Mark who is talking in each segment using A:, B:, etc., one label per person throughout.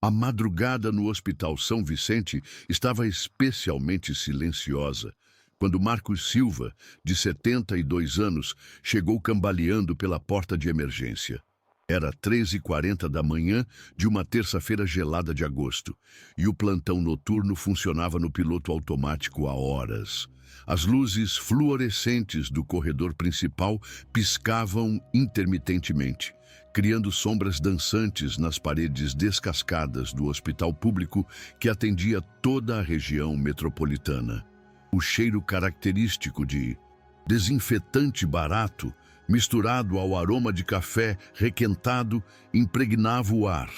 A: A madrugada no Hospital São Vicente estava especialmente silenciosa, quando Marcos Silva, de 72 anos, chegou cambaleando pela porta de emergência. Era 3h40 da manhã de uma terça-feira gelada de agosto, e o plantão noturno funcionava no piloto automático há horas. As luzes fluorescentes do corredor principal piscavam intermitentemente, criando sombras dançantes nas paredes descascadas do hospital público que atendia toda a região metropolitana. O cheiro característico de desinfetante barato, misturado ao aroma de café requentado, impregnava o ar,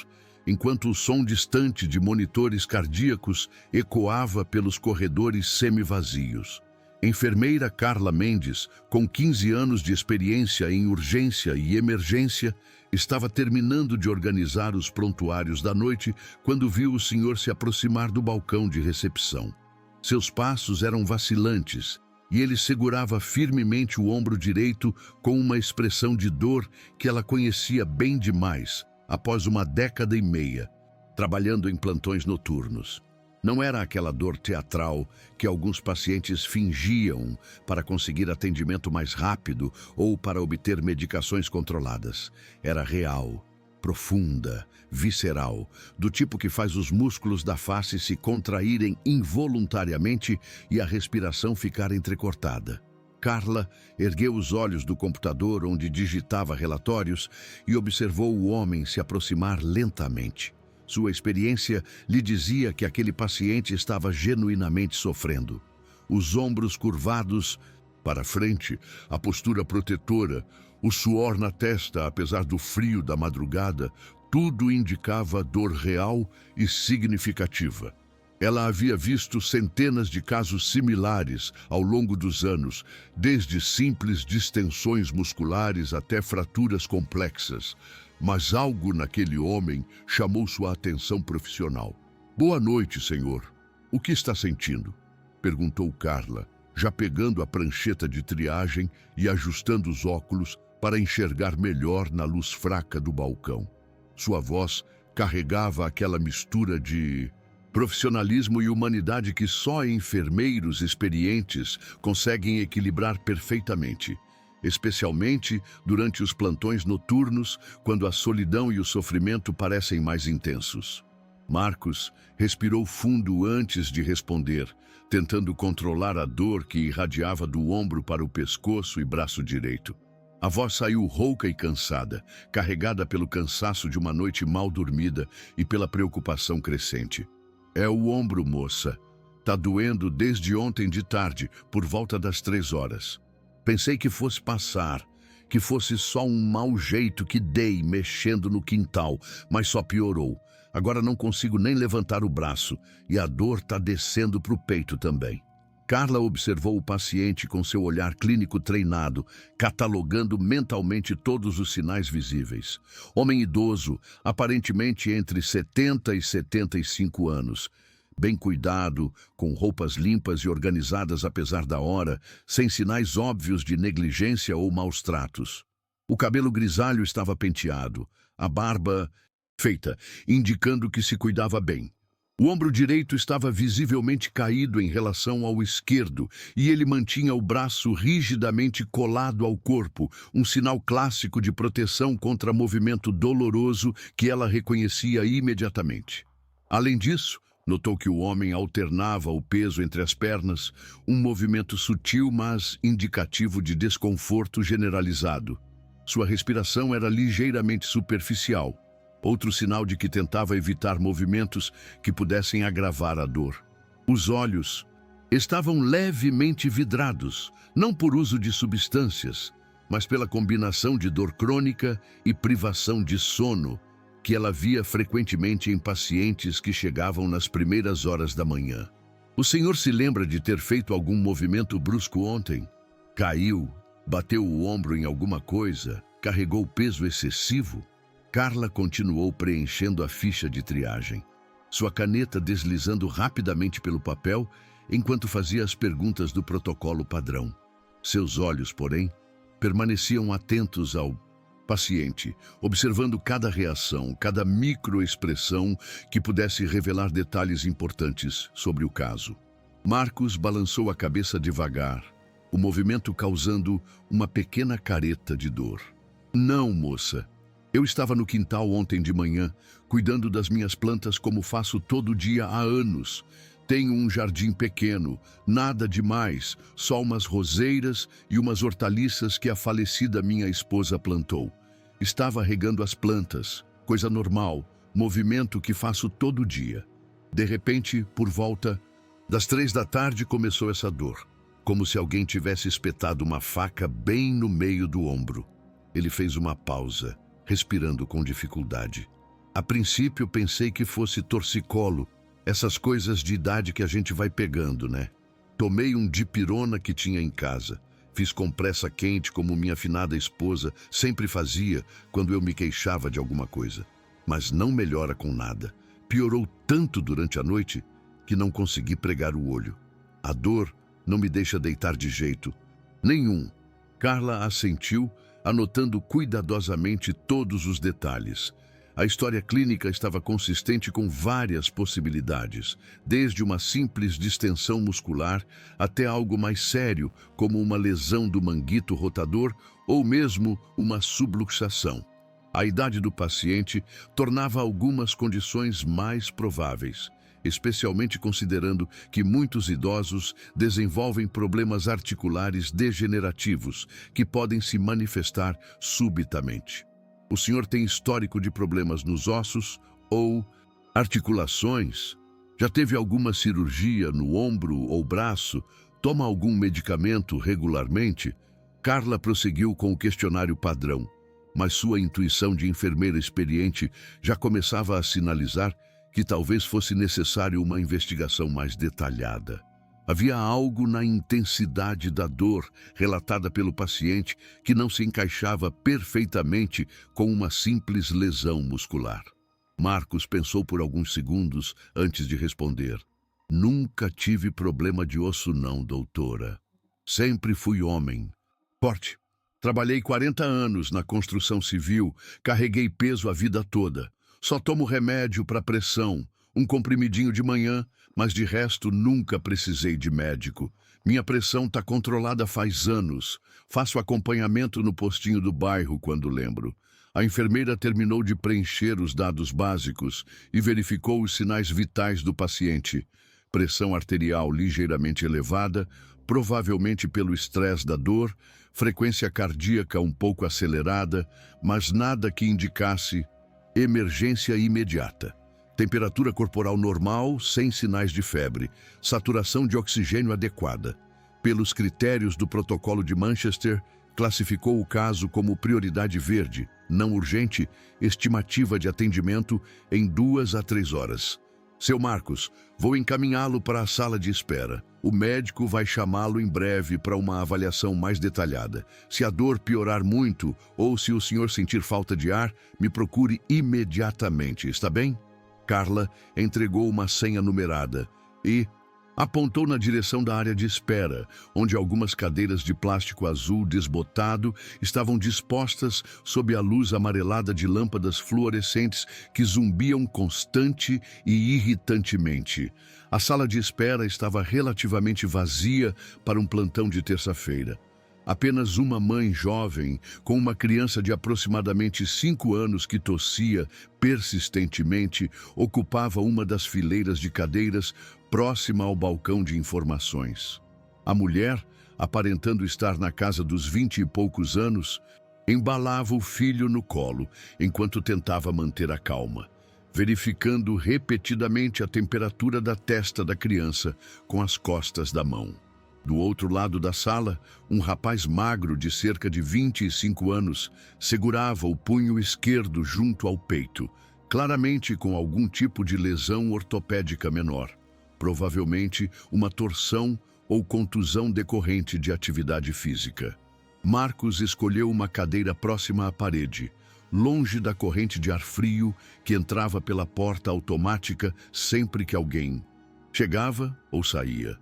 A: enquanto o som distante de monitores cardíacos ecoava pelos corredores semivazios. Enfermeira Carla Mendes, com 15 anos de experiência em urgência e emergência, estava terminando de organizar os prontuários da noite quando viu o senhor se aproximar do balcão de recepção. Seus passos eram vacilantes e ele segurava firmemente o ombro direito com uma expressão de dor que ela conhecia bem demais, após uma década e meia, trabalhando em plantões noturnos. Não era aquela dor teatral que alguns pacientes fingiam para conseguir atendimento mais rápido ou para obter medicações controladas. Era real, profunda, visceral, do tipo que faz os músculos da face se contraírem involuntariamente e a respiração ficar entrecortada. Carla ergueu os olhos do computador onde digitava relatórios e observou o homem se aproximar lentamente. Sua experiência lhe dizia que aquele paciente estava genuinamente sofrendo. Os ombros curvados para frente, a postura protetora, o suor na testa, apesar do frio da madrugada, tudo indicava dor real e significativa. Ela havia visto centenas de casos similares ao longo dos anos, desde simples distensões musculares até fraturas complexas. Mas algo naquele homem chamou sua atenção profissional. "Boa noite, senhor. O que está sentindo?" perguntou Carla, já pegando a prancheta de triagem e ajustando os óculos para enxergar melhor na luz fraca do balcão. Sua voz carregava aquela mistura de profissionalismo e humanidade que só enfermeiros experientes conseguem equilibrar perfeitamente, especialmente durante os plantões noturnos, quando a solidão e o sofrimento parecem mais intensos. Marcos respirou fundo antes de responder, tentando controlar a dor que irradiava do ombro para o pescoço e braço direito. A voz saiu rouca e cansada, carregada pelo cansaço de uma noite mal dormida e pela preocupação crescente. "É o ombro, moça. Tá doendo desde ontem de tarde, por volta das 3 horas. Pensei que fosse passar, que fosse só um mau jeito que dei mexendo no quintal, mas só piorou. Agora não consigo nem levantar o braço e a dor tá descendo pro peito também." Carla observou o paciente com seu olhar clínico treinado, catalogando mentalmente todos os sinais visíveis. Homem idoso, aparentemente entre 70 e 75 anos. Bem cuidado, com roupas limpas e organizadas apesar da hora, sem sinais óbvios de negligência ou maus tratos. O cabelo grisalho estava penteado, a barba feita, indicando que se cuidava bem. O ombro direito estava visivelmente caído em relação ao esquerdo e ele mantinha o braço rigidamente colado ao corpo, um sinal clássico de proteção contra movimento doloroso que ela reconhecia imediatamente. Além disso, notou que o homem alternava o peso entre as pernas, um movimento sutil mas indicativo de desconforto generalizado. Sua respiração era ligeiramente superficial, outro sinal de que tentava evitar movimentos que pudessem agravar a dor. Os olhos estavam levemente vidrados, não por uso de substâncias, mas pela combinação de dor crônica e privação de sono que ela via frequentemente em pacientes que chegavam nas primeiras horas da manhã. "O senhor se lembra de ter feito algum movimento brusco ontem? Caiu, bateu o ombro em alguma coisa, carregou peso excessivo?" Carla continuou preenchendo a ficha de triagem, sua caneta deslizando rapidamente pelo papel enquanto fazia as perguntas do protocolo padrão. Seus olhos, porém, permaneciam atentos ao paciente, observando cada reação, cada microexpressão que pudesse revelar detalhes importantes sobre o caso. Marcos balançou a cabeça devagar, o movimento causando uma pequena careta de dor. Não, moça. Eu estava no quintal ontem de manhã, cuidando das minhas plantas como faço todo dia há anos. Tenho um jardim pequeno, nada demais, só umas roseiras e umas hortaliças que a falecida minha esposa plantou. Estava regando as plantas, coisa normal, movimento que faço todo dia. De repente, por volta das 3 da tarde, começou essa dor, como se alguém tivesse espetado uma faca bem no meio do ombro. Ele fez uma pausa, respirando com dificuldade. A princípio pensei que fosse torcicolo, essas coisas de idade que a gente vai pegando, né? Tomei um dipirona que tinha em casa. Fiz compressa quente como minha finada esposa sempre fazia quando eu me queixava de alguma coisa. Mas não melhora com nada. Piorou tanto durante a noite que não consegui pregar o olho. A dor não me deixa deitar de jeito nenhum. Carla assentiu, anotando cuidadosamente todos os detalhes. A história clínica estava consistente com várias possibilidades, desde uma simples distensão muscular até algo mais sério, como uma lesão do manguito rotador ou mesmo uma subluxação. A idade do paciente tornava algumas condições mais prováveis, especialmente considerando que muitos idosos desenvolvem problemas articulares degenerativos que podem se manifestar subitamente. O senhor tem histórico de problemas nos ossos ou articulações? Já teve alguma cirurgia no ombro ou braço? Toma algum medicamento regularmente? Carla prosseguiu com o questionário padrão, mas sua intuição de enfermeira experiente já começava a sinalizar que talvez fosse necessário uma investigação mais detalhada. Havia algo na intensidade da dor relatada pelo paciente que não se encaixava perfeitamente com uma simples lesão muscular. Marcos pensou por alguns segundos antes de responder. Nunca tive problema de osso não, doutora. Sempre fui homem. Forte. Trabalhei 40 anos na construção civil, carreguei peso a vida toda. Só tomo remédio para pressão, um comprimidinho de manhã, mas de resto nunca precisei de médico. Minha pressão está controlada faz anos. Faço acompanhamento no postinho do bairro quando lembro. A enfermeira terminou de preencher os dados básicos e verificou os sinais vitais do paciente. Pressão arterial ligeiramente elevada, provavelmente pelo estresse da dor, frequência cardíaca um pouco acelerada, mas nada que indicasse emergência imediata. Temperatura corporal normal, sem sinais de febre. Saturação de oxigênio adequada. Pelos critérios do protocolo de Manchester, classificou o caso como prioridade verde, não urgente, estimativa de atendimento em 2 a 3 horas. Seu Marcos, vou encaminhá-lo para a sala de espera. O médico vai chamá-lo em breve para uma avaliação mais detalhada. Se a dor piorar muito ou se o senhor sentir falta de ar, me procure imediatamente, está bem? Carla entregou uma senha numerada e apontou na direção da área de espera, onde algumas cadeiras de plástico azul desbotado estavam dispostas sob a luz amarelada de lâmpadas fluorescentes que zumbiam constante e irritantemente. A sala de espera estava relativamente vazia para um plantão de terça-feira. Apenas uma mãe jovem, com uma criança de aproximadamente 5 anos que tossia persistentemente, ocupava uma das fileiras de cadeiras próxima ao balcão de informações. A mulher, aparentando estar na casa dos 20 e poucos anos, embalava o filho no colo enquanto tentava manter a calma, verificando repetidamente a temperatura da testa da criança com as costas da mão. Do outro lado da sala, um rapaz magro de cerca de 25 anos segurava o punho esquerdo junto ao peito, claramente com algum tipo de lesão ortopédica menor, provavelmente uma torção ou contusão decorrente de atividade física. Marcos escolheu uma cadeira próxima à parede, longe da corrente de ar frio que entrava pela porta automática sempre que alguém chegava ou saía.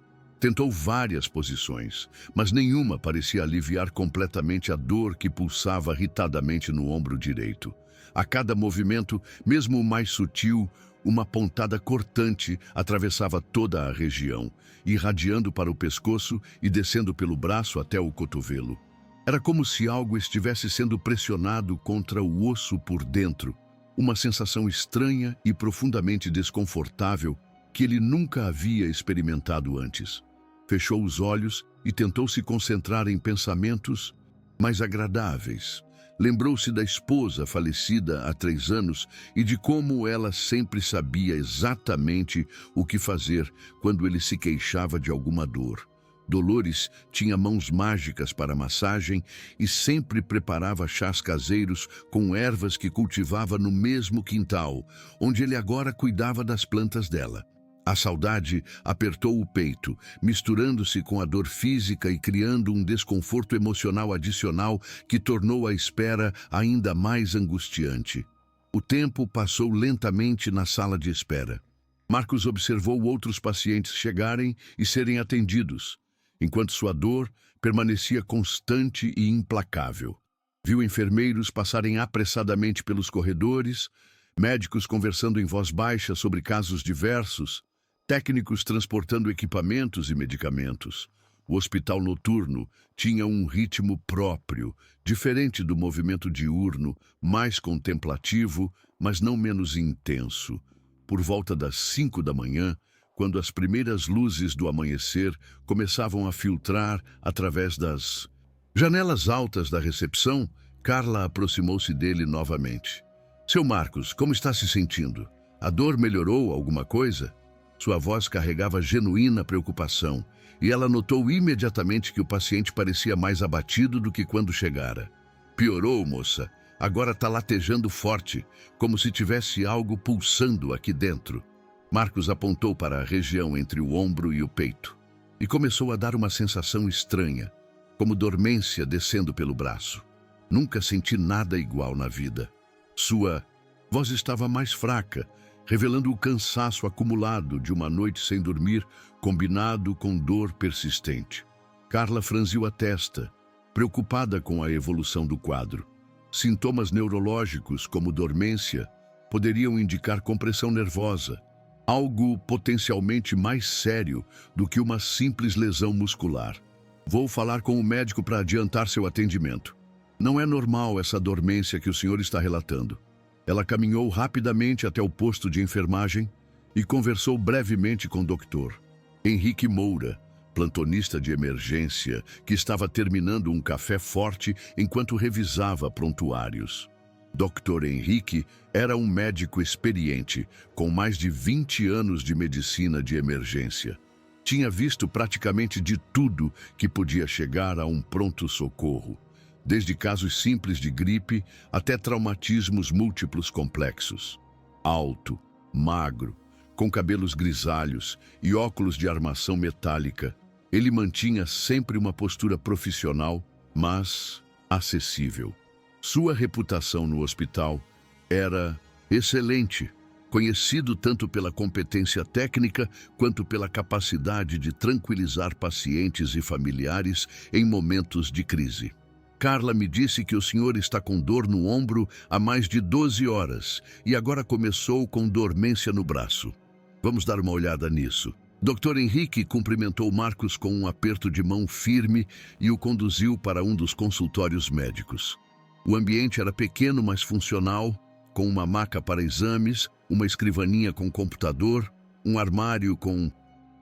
A: Tentou várias posições, mas nenhuma parecia aliviar completamente a dor que pulsava irritadamente no ombro direito. A cada movimento, mesmo o mais sutil, uma pontada cortante atravessava toda a região, irradiando para o pescoço e descendo pelo braço até o cotovelo. Era como se algo estivesse sendo pressionado contra o osso por dentro, uma sensação estranha e profundamente desconfortável que ele nunca havia experimentado antes. Fechou os olhos e tentou se concentrar em pensamentos mais agradáveis. Lembrou-se da esposa falecida há 3 anos e de como ela sempre sabia exatamente o que fazer quando ele se queixava de alguma dor. Dolores tinha mãos mágicas para massagem e sempre preparava chás caseiros com ervas que cultivava no mesmo quintal, onde ele agora cuidava das plantas dela. A saudade apertou o peito, misturando-se com a dor física e criando um desconforto emocional adicional que tornou a espera ainda mais angustiante. O tempo passou lentamente na sala de espera. Marcos observou outros pacientes chegarem e serem atendidos, enquanto sua dor permanecia constante e implacável. Viu enfermeiros passarem apressadamente pelos corredores, médicos conversando em voz baixa sobre casos diversos, técnicos transportando equipamentos e medicamentos. O hospital noturno tinha um ritmo próprio, diferente do movimento diurno, mais contemplativo, mas não menos intenso. Por volta das 5 da manhã, quando as primeiras luzes do amanhecer começavam a filtrar através das janelas altas da recepção, Carla aproximou-se dele novamente. "Seu Marcos, como está se sentindo? A dor melhorou alguma coisa?" Sua voz carregava genuína preocupação, e ela notou imediatamente que o paciente parecia mais abatido do que quando chegara. "Piorou, moça. Agora está latejando forte, como se tivesse algo pulsando aqui dentro." Marcos apontou para a região entre o ombro e o peito, e começou a dar uma sensação estranha, como dormência descendo pelo braço. "Nunca senti nada igual na vida." Sua voz estava mais fraca, revelando o cansaço acumulado de uma noite sem dormir, combinado com dor persistente. Carla franziu a testa, preocupada com a evolução do quadro. Sintomas neurológicos, como dormência, poderiam indicar compressão nervosa, algo potencialmente mais sério do que uma simples lesão muscular. "Vou falar com o médico para adiantar seu atendimento. Não é normal essa dormência que o senhor está relatando." Ela caminhou rapidamente até o posto de enfermagem e conversou brevemente com o doutor Henrique Moura, plantonista de emergência, que estava terminando um café forte enquanto revisava prontuários. Dr. Henrique era um médico experiente, com mais de 20 anos de medicina de emergência. Tinha visto praticamente de tudo que podia chegar a um pronto-socorro, desde casos simples de gripe até traumatismos múltiplos complexos. Alto, magro, com cabelos grisalhos e óculos de armação metálica, ele mantinha sempre uma postura profissional, mas acessível. Sua reputação no hospital era excelente, conhecido tanto pela competência técnica quanto pela capacidade de tranquilizar pacientes e familiares em momentos de crise. "Carla me disse que o senhor está com dor no ombro há mais de 12 horas e agora começou com dormência no braço. Vamos dar uma olhada nisso." Dr. Henrique cumprimentou Marcos com um aperto de mão firme e o conduziu para um dos consultórios médicos. O ambiente era pequeno, mas funcional, com uma maca para exames, uma escrivaninha com computador, um armário com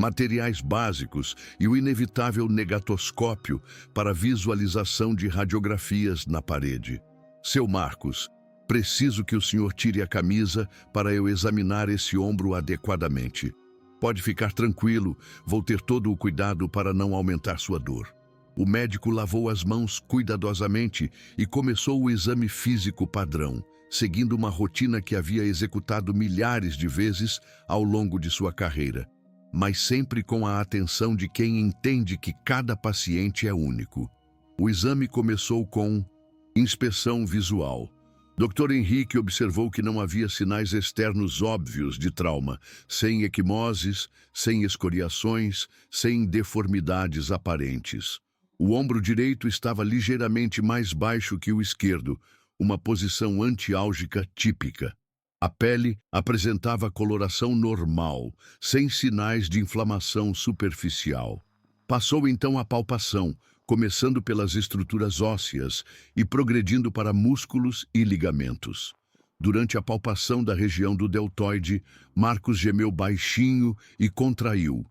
A: materiais básicos e o inevitável negatoscópio para visualização de radiografias na parede. "Seu Marcos, preciso que o senhor tire a camisa para eu examinar esse ombro adequadamente. Pode ficar tranquilo, vou ter todo o cuidado para não aumentar sua dor." O médico lavou as mãos cuidadosamente e começou o exame físico padrão, seguindo uma rotina que havia executado milhares de vezes ao longo de sua carreira, mas sempre com a atenção de quem entende que cada paciente é único. O exame começou com inspeção visual. Dr. Henrique observou que não havia sinais externos óbvios de trauma, sem equimoses, sem escoriações, sem deformidades aparentes. O ombro direito estava ligeiramente mais baixo que o esquerdo, uma posição antiálgica típica. A pele apresentava coloração normal, sem sinais de inflamação superficial. Passou então a palpação, começando pelas estruturas ósseas e progredindo para músculos e ligamentos. Durante a palpação da região do deltoide, Marcos gemeu baixinho e contraiu,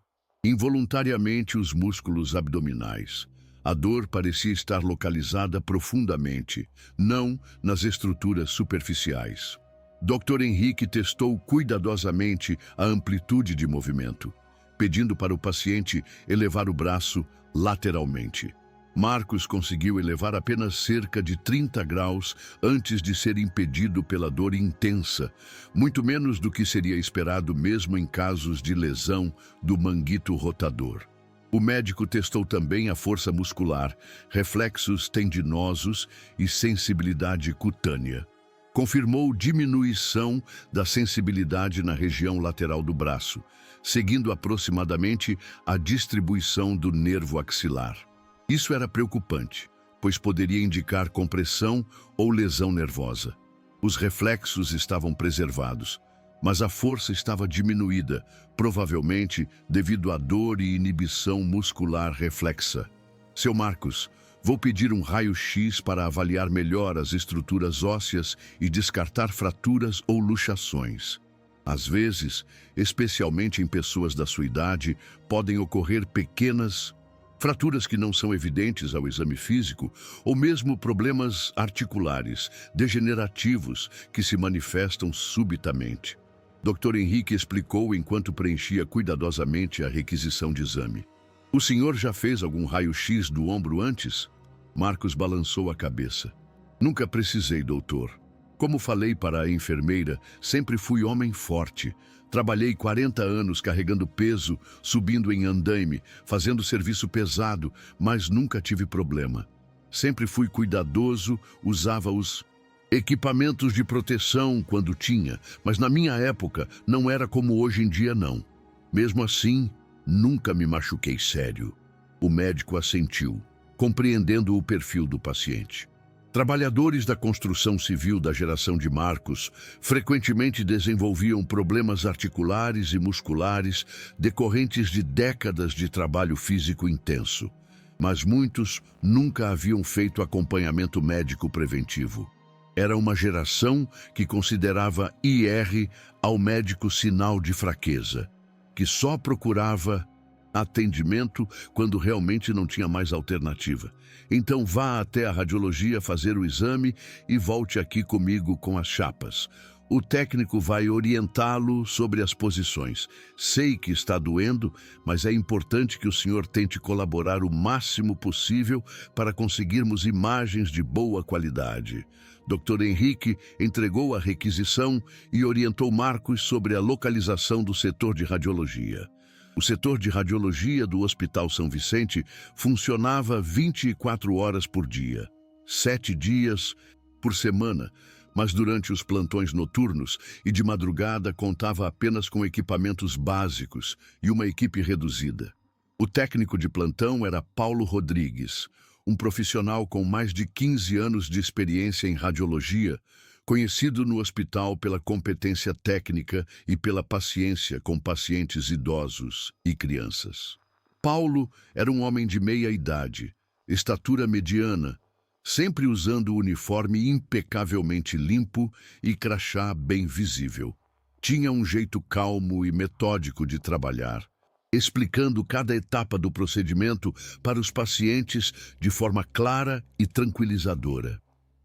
A: involuntariamente, os músculos abdominais. A dor parecia estar localizada profundamente, não nas estruturas superficiais. Dr. Henrique testou cuidadosamente a amplitude de movimento, pedindo para o paciente elevar o braço lateralmente. Marcos conseguiu elevar apenas cerca de 30 graus antes de ser impedido pela dor intensa, muito menos do que seria esperado mesmo em casos de lesão do manguito rotador. O médico testou também a força muscular, reflexos tendinosos e sensibilidade cutânea. Confirmou diminuição da sensibilidade na região lateral do braço, seguindo aproximadamente a distribuição do nervo axilar. Isso era preocupante, pois poderia indicar compressão ou lesão nervosa. Os reflexos estavam preservados, mas a força estava diminuída, provavelmente devido à dor e inibição muscular reflexa. Seu Marcos, vou pedir um raio-x para avaliar melhor as estruturas ósseas e descartar fraturas ou luxações. Às vezes, especialmente em pessoas da sua idade, podem ocorrer pequenas fraturas que não são evidentes ao exame físico, ou mesmo problemas articulares, degenerativos, que se manifestam subitamente. Dr. Henrique explicou enquanto preenchia cuidadosamente a requisição de exame. O senhor já fez algum raio-x do ombro antes? Marcos balançou a cabeça. Nunca precisei, doutor. Como falei para a enfermeira, sempre fui homem forte. Trabalhei 40 anos carregando peso, subindo em andaime, fazendo serviço pesado, mas nunca tive problema. Sempre fui cuidadoso, usava os equipamentos de proteção quando tinha, mas na minha época não era como hoje em dia, não. Mesmo assim, nunca me machuquei sério. O médico assentiu, compreendendo o perfil do paciente. Trabalhadores da construção civil da geração de Marcos frequentemente desenvolviam problemas articulares e musculares decorrentes de décadas de trabalho físico intenso, mas muitos nunca haviam feito acompanhamento médico preventivo. Era uma geração que considerava IR ao médico sinal de fraqueza, que só procurava atendimento quando realmente não tinha mais alternativa. Então vá até a radiologia fazer o exame e volte aqui comigo com as chapas. O técnico vai orientá-lo sobre as posições. Sei que está doendo, mas é importante que o senhor tente colaborar o máximo possível para conseguirmos imagens de boa qualidade. Dr. Henrique entregou a requisição e orientou Marcos sobre a localização do setor de radiologia. O setor de radiologia do Hospital São Vicente funcionava 24 horas por dia, 7 dias por semana, mas durante os plantões noturnos e de madrugada contava apenas com equipamentos básicos e uma equipe reduzida. O técnico de plantão era Paulo Rodrigues, um profissional com mais de 15 anos de experiência em radiologia, conhecido no hospital pela competência técnica e pela paciência com pacientes idosos e crianças. Paulo era um homem de meia idade, estatura mediana, sempre usando o uniforme impecavelmente limpo e crachá bem visível. Tinha um jeito calmo e metódico de trabalhar, explicando cada etapa do procedimento para os pacientes de forma clara e tranquilizadora.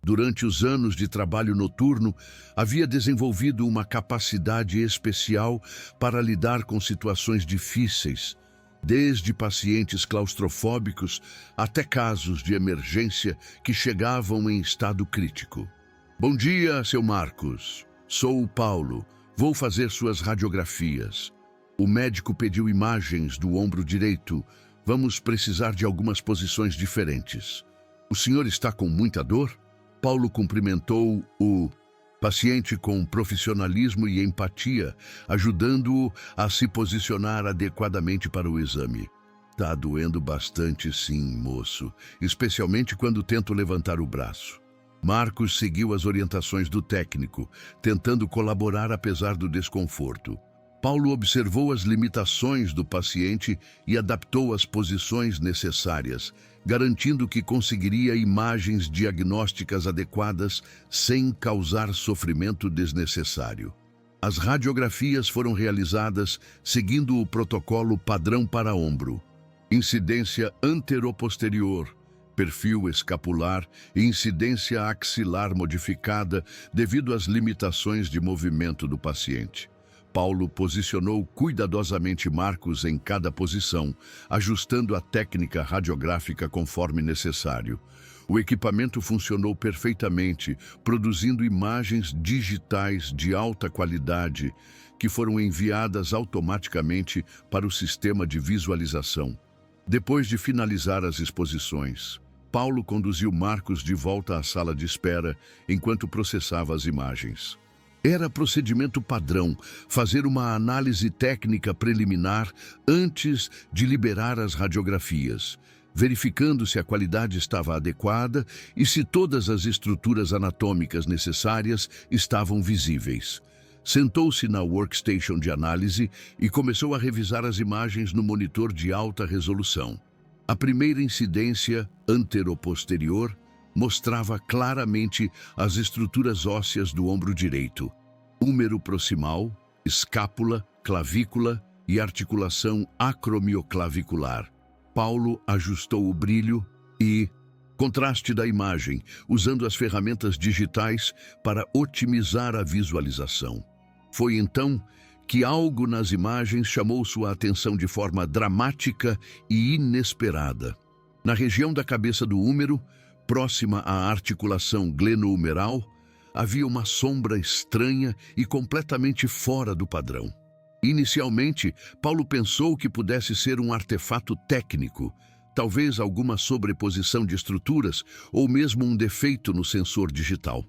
A: Durante os anos de trabalho noturno, havia desenvolvido uma capacidade especial para lidar com situações difíceis, desde pacientes claustrofóbicos até casos de emergência que chegavam em estado crítico. Bom dia, seu Marcos. Sou o Paulo. Vou fazer suas radiografias. O médico pediu imagens do ombro direito. Vamos precisar de algumas posições diferentes. O senhor está com muita dor? Paulo cumprimentou o paciente com profissionalismo e empatia, ajudando-o a se posicionar adequadamente para o exame. Tá doendo bastante, sim, moço, especialmente quando tento levantar o braço. Marcos seguiu as orientações do técnico, tentando colaborar apesar do desconforto. Paulo observou as limitações do paciente e adaptou as posições necessárias, garantindo que conseguiria imagens diagnósticas adequadas sem causar sofrimento desnecessário. As radiografias foram realizadas seguindo o protocolo padrão para ombro: incidência anteroposterior, perfil escapular e incidência axilar modificada devido às limitações de movimento do paciente. Paulo posicionou cuidadosamente Marcos em cada posição, ajustando a técnica radiográfica conforme necessário. O equipamento funcionou perfeitamente, produzindo imagens digitais de alta qualidade que foram enviadas automaticamente para o sistema de visualização. Depois de finalizar as exposições, Paulo conduziu Marcos de volta à sala de espera enquanto processava as imagens. Era procedimento padrão fazer uma análise técnica preliminar antes de liberar as radiografias, verificando se a qualidade estava adequada e se todas as estruturas anatômicas necessárias estavam visíveis. Sentou-se na workstation de análise e começou a revisar as imagens no monitor de alta resolução. A primeira incidência anteroposterior mostrava claramente as estruturas ósseas do ombro direito: húmero proximal, escápula, clavícula e articulação acromioclavicular. Paulo ajustou o brilho e contraste da imagem, usando as ferramentas digitais para otimizar a visualização. Foi então que algo nas imagens chamou sua atenção de forma dramática e inesperada. Na região da cabeça do húmero, próxima à articulação glenohumeral, havia uma sombra estranha e completamente fora do padrão. Inicialmente, Paulo pensou que pudesse ser um artefato técnico, talvez alguma sobreposição de estruturas ou mesmo um defeito no sensor digital.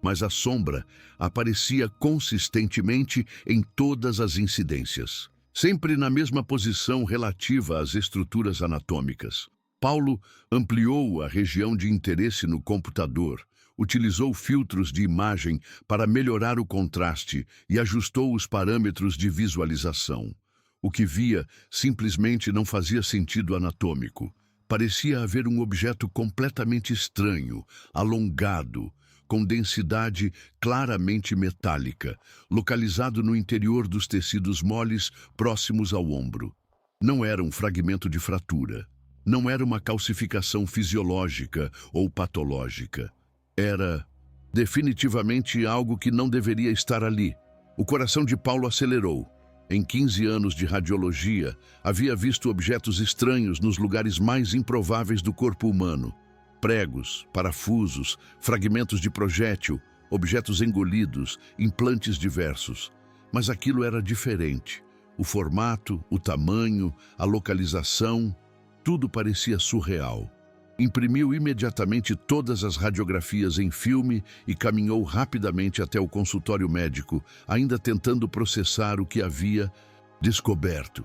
A: Mas a sombra aparecia consistentemente em todas as incidências, sempre na mesma posição relativa às estruturas anatômicas. Paulo ampliou a região de interesse no computador, utilizou filtros de imagem para melhorar o contraste e ajustou os parâmetros de visualização. O que via simplesmente não fazia sentido anatômico. Parecia haver um objeto completamente estranho, alongado, com densidade claramente metálica, localizado no interior dos tecidos moles próximos ao ombro. Não era um fragmento de fratura. Não era uma calcificação fisiológica ou patológica. Era definitivamente algo que não deveria estar ali. O coração de Paulo acelerou. Em 15 anos de radiologia, havia visto objetos estranhos nos lugares mais improváveis do corpo humano. Pregos, parafusos, fragmentos de projétil, objetos engolidos, implantes diversos. Mas aquilo era diferente. O formato, o tamanho, a localização, tudo parecia surreal. Imprimiu imediatamente todas as radiografias em filme e caminhou rapidamente até o consultório médico, ainda tentando processar o que havia descoberto.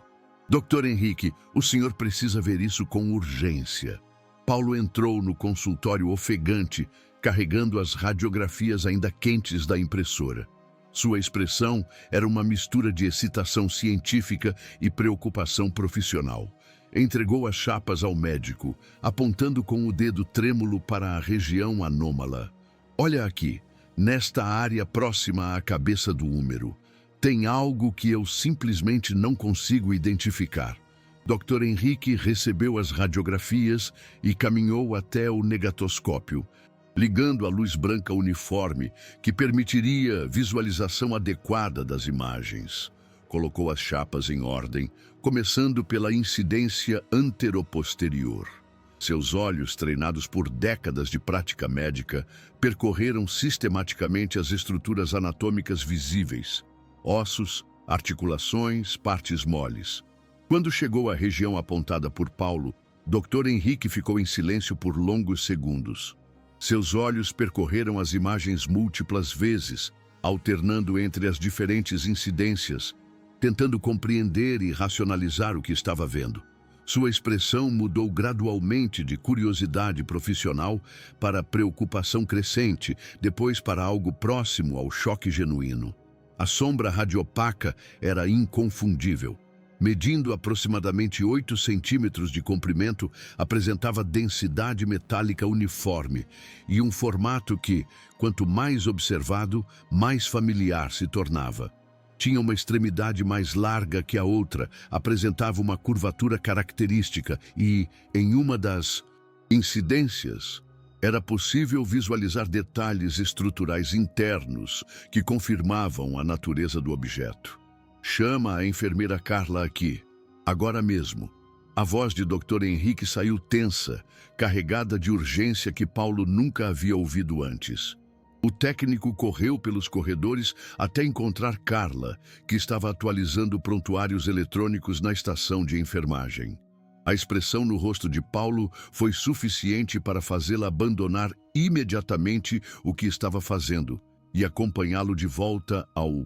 A: Dr. Henrique, o senhor precisa ver isso com urgência. Paulo entrou no consultório ofegante, carregando as radiografias ainda quentes da impressora. Sua expressão era uma mistura de excitação científica e preocupação profissional. Entregou as chapas ao médico, apontando com o dedo trêmulo para a região anômala. Olha aqui, nesta área próxima à cabeça do húmero. Tem algo que eu simplesmente não consigo identificar. Dr. Henrique recebeu as radiografias e caminhou até o negatoscópio, ligando a luz branca uniforme que permitiria visualização adequada das imagens. Colocou as chapas em ordem, começando pela incidência anteroposterior. Seus olhos, treinados por décadas de prática médica, percorreram sistematicamente as estruturas anatômicas visíveis: ossos, articulações, partes moles. Quando chegou à região apontada por Paulo, Dr. Henrique ficou em silêncio por longos segundos. Seus olhos percorreram as imagens múltiplas vezes, alternando entre as diferentes incidências, tentando compreender e racionalizar o que estava vendo. Sua expressão mudou gradualmente de curiosidade profissional para preocupação crescente, depois para algo próximo ao choque genuíno. A sombra radiopaca era inconfundível. Medindo aproximadamente 8 centímetros de comprimento, apresentava densidade metálica uniforme e um formato que, quanto mais observado, mais familiar se tornava. Tinha uma extremidade mais larga que a outra, apresentava uma curvatura característica e, em uma das incidências, era possível visualizar detalhes estruturais internos que confirmavam a natureza do objeto. Chama a enfermeira Carla aqui, agora mesmo. A voz de Dr. Henrique saiu tensa, carregada de urgência que Paulo nunca havia ouvido antes. O técnico correu pelos corredores até encontrar Carla, que estava atualizando prontuários eletrônicos na estação de enfermagem. A expressão no rosto de Paulo foi suficiente para fazê-la abandonar imediatamente o que estava fazendo e acompanhá-lo de volta ao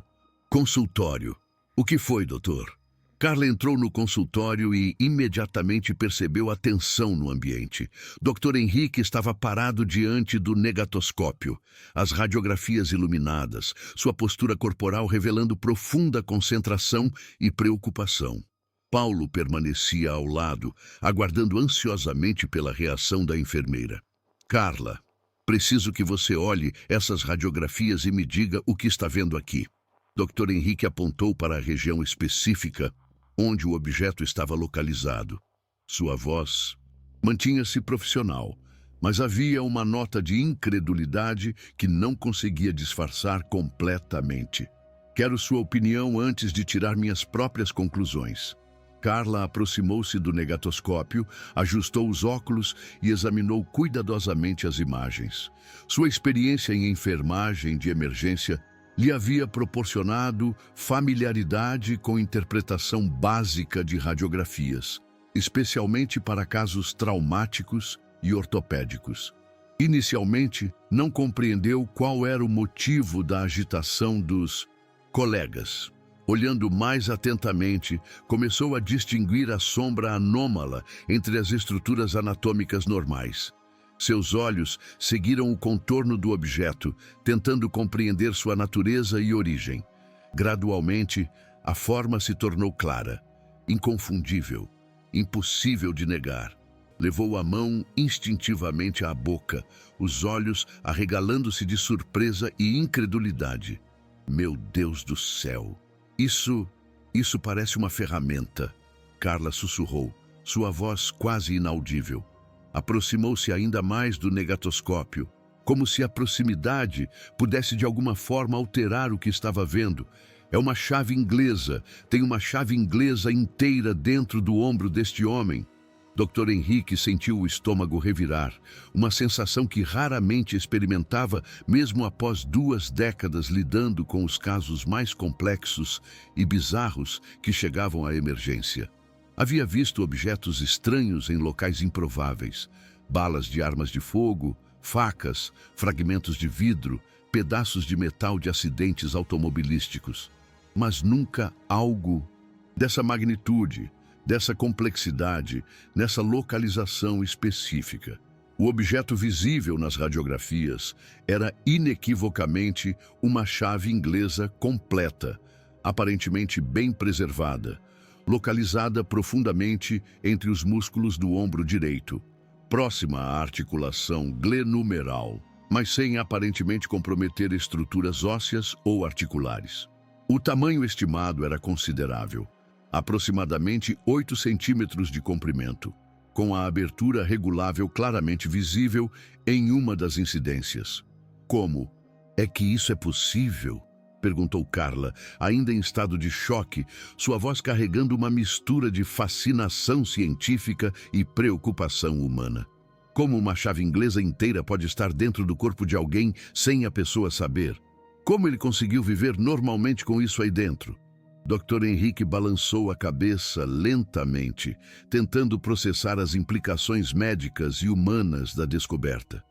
A: consultório. O que foi, doutor? Carla entrou no consultório e imediatamente percebeu a tensão no ambiente. Dr. Henrique estava parado diante do negatoscópio, as radiografias iluminadas, sua postura corporal revelando profunda concentração e preocupação. Paulo permanecia ao lado, aguardando ansiosamente pela reação da enfermeira. Carla, preciso que você olhe essas radiografias e me diga o que está vendo aqui. Dr. Henrique apontou para a região específica onde o objeto estava localizado. Sua voz mantinha-se profissional, mas havia uma nota de incredulidade que não conseguia disfarçar completamente. Quero sua opinião antes de tirar minhas próprias conclusões. Carla aproximou-se do negatoscópio, ajustou os óculos e examinou cuidadosamente as imagens. Sua experiência em enfermagem de emergência lhe havia proporcionado familiaridade com interpretação básica de radiografias, especialmente para casos traumáticos e ortopédicos. Inicialmente, não compreendeu qual era o motivo da agitação dos colegas. Olhando mais atentamente, começou a distinguir a sombra anômala entre as estruturas anatômicas normais. Seus olhos seguiram o contorno do objeto, tentando compreender sua natureza e origem. Gradualmente, a forma se tornou clara, inconfundível, impossível de negar. Levou a mão instintivamente à boca, os olhos arregalando-se de surpresa e incredulidade. Meu Deus do céu! Isso parece uma ferramenta, Carla sussurrou, sua voz quase inaudível. Aproximou-se ainda mais do negatoscópio, como se a proximidade pudesse de alguma forma alterar o que estava vendo. É uma chave inglesa, tem uma chave inglesa inteira dentro do ombro deste homem. Dr. Henrique sentiu o estômago revirar, uma sensação que raramente experimentava mesmo após 2 décadas lidando com os casos mais complexos e bizarros que chegavam à emergência. Havia visto objetos estranhos em locais improváveis, balas de armas de fogo, facas, fragmentos de vidro, pedaços de metal de acidentes automobilísticos. Mas nunca algo dessa magnitude, dessa complexidade, nessa localização específica. O objeto visível nas radiografias era inequivocamente uma chave inglesa completa, aparentemente bem preservada, localizada profundamente entre os músculos do ombro direito, próxima à articulação glenumeral, mas sem aparentemente comprometer estruturas ósseas ou articulares. O tamanho estimado era considerável, aproximadamente 8 centímetros de comprimento, com a abertura regulável claramente visível em uma das incidências. Como é que isso é possível? Perguntou Carla, ainda em estado de choque, sua voz carregando uma mistura de fascinação científica e preocupação humana. Como uma chave inglesa inteira pode estar dentro do corpo de alguém sem a pessoa saber? Como ele conseguiu viver normalmente com isso aí dentro? Dr. Henrique balançou a cabeça lentamente, tentando processar as implicações médicas e humanas da descoberta.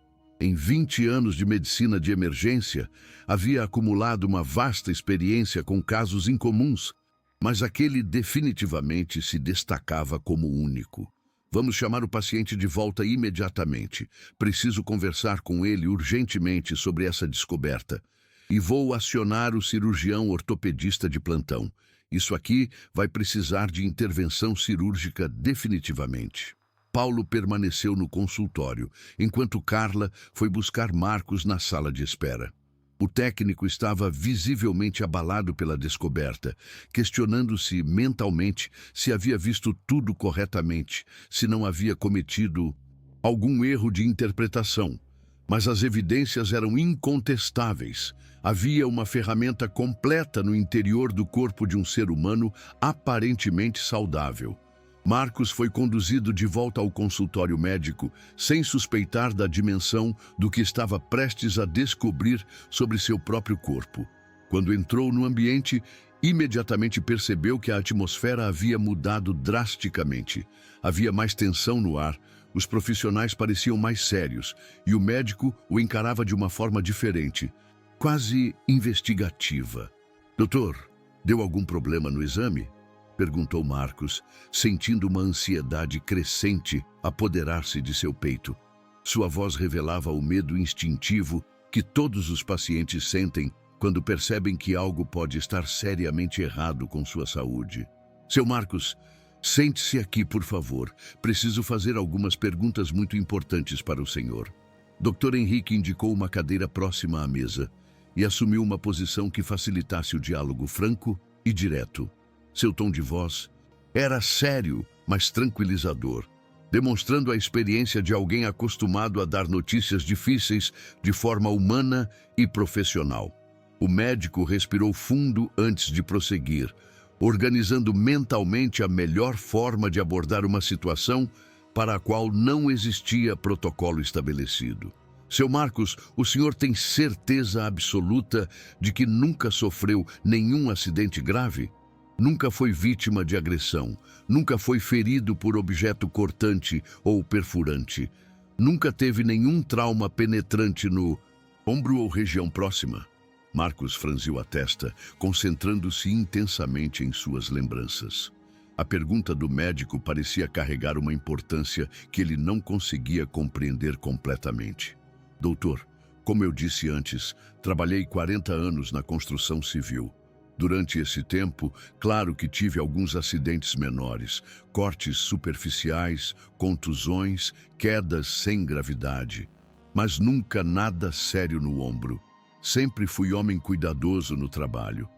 A: Em 20 anos de medicina de emergência, havia acumulado uma vasta experiência com casos incomuns, mas aquele definitivamente se destacava como único. Vamos chamar o paciente de volta imediatamente. Preciso conversar com ele urgentemente sobre essa descoberta. E vou acionar o cirurgião ortopedista de plantão. Isso aqui vai precisar de intervenção cirúrgica definitivamente. Paulo permaneceu no consultório, enquanto Carla foi buscar Marcos na sala de espera. O técnico estava visivelmente abalado pela descoberta, questionando-se mentalmente se havia visto tudo corretamente, se não havia cometido algum erro de interpretação. Mas as evidências eram incontestáveis. Havia uma ferramenta completa no interior do corpo de um ser humano aparentemente saudável. Marcos foi conduzido de volta ao consultório médico, sem suspeitar da dimensão do que estava prestes a descobrir sobre seu próprio corpo. Quando entrou no ambiente, imediatamente percebeu que a atmosfera havia mudado drasticamente. Havia mais tensão no ar, os profissionais pareciam mais sérios, e o médico o encarava de uma forma diferente, quase investigativa. Doutor, deu algum problema no exame? Perguntou Marcos, sentindo uma ansiedade crescente apoderar-se de seu peito. Sua voz revelava o medo instintivo que todos os pacientes sentem quando percebem que algo pode estar seriamente errado com sua saúde. Seu Marcos, sente-se aqui, por favor. Preciso fazer algumas perguntas muito importantes para o senhor. Dr. Henrique indicou uma cadeira próxima à mesa e assumiu uma posição que facilitasse o diálogo franco e direto. Seu tom de voz era sério, mas tranquilizador, demonstrando a experiência de alguém acostumado a dar notícias difíceis de forma humana e profissional. O médico respirou fundo antes de prosseguir, organizando mentalmente a melhor forma de abordar uma situação para a qual não existia protocolo estabelecido. Seu Marcos, o senhor tem certeza absoluta de que nunca sofreu nenhum acidente grave? Nunca foi vítima de agressão, nunca foi ferido por objeto cortante ou perfurante, nunca teve nenhum trauma penetrante no ombro ou região próxima? Marcos franziu a testa, concentrando-se intensamente em suas lembranças. A pergunta do médico parecia carregar uma importância que ele não conseguia compreender completamente. Doutor, como eu disse antes, trabalhei 40 anos na construção civil. Durante esse tempo, claro que tive alguns acidentes menores, cortes superficiais, contusões, quedas sem gravidade, mas nunca nada sério no ombro. Sempre fui homem cuidadoso no trabalho.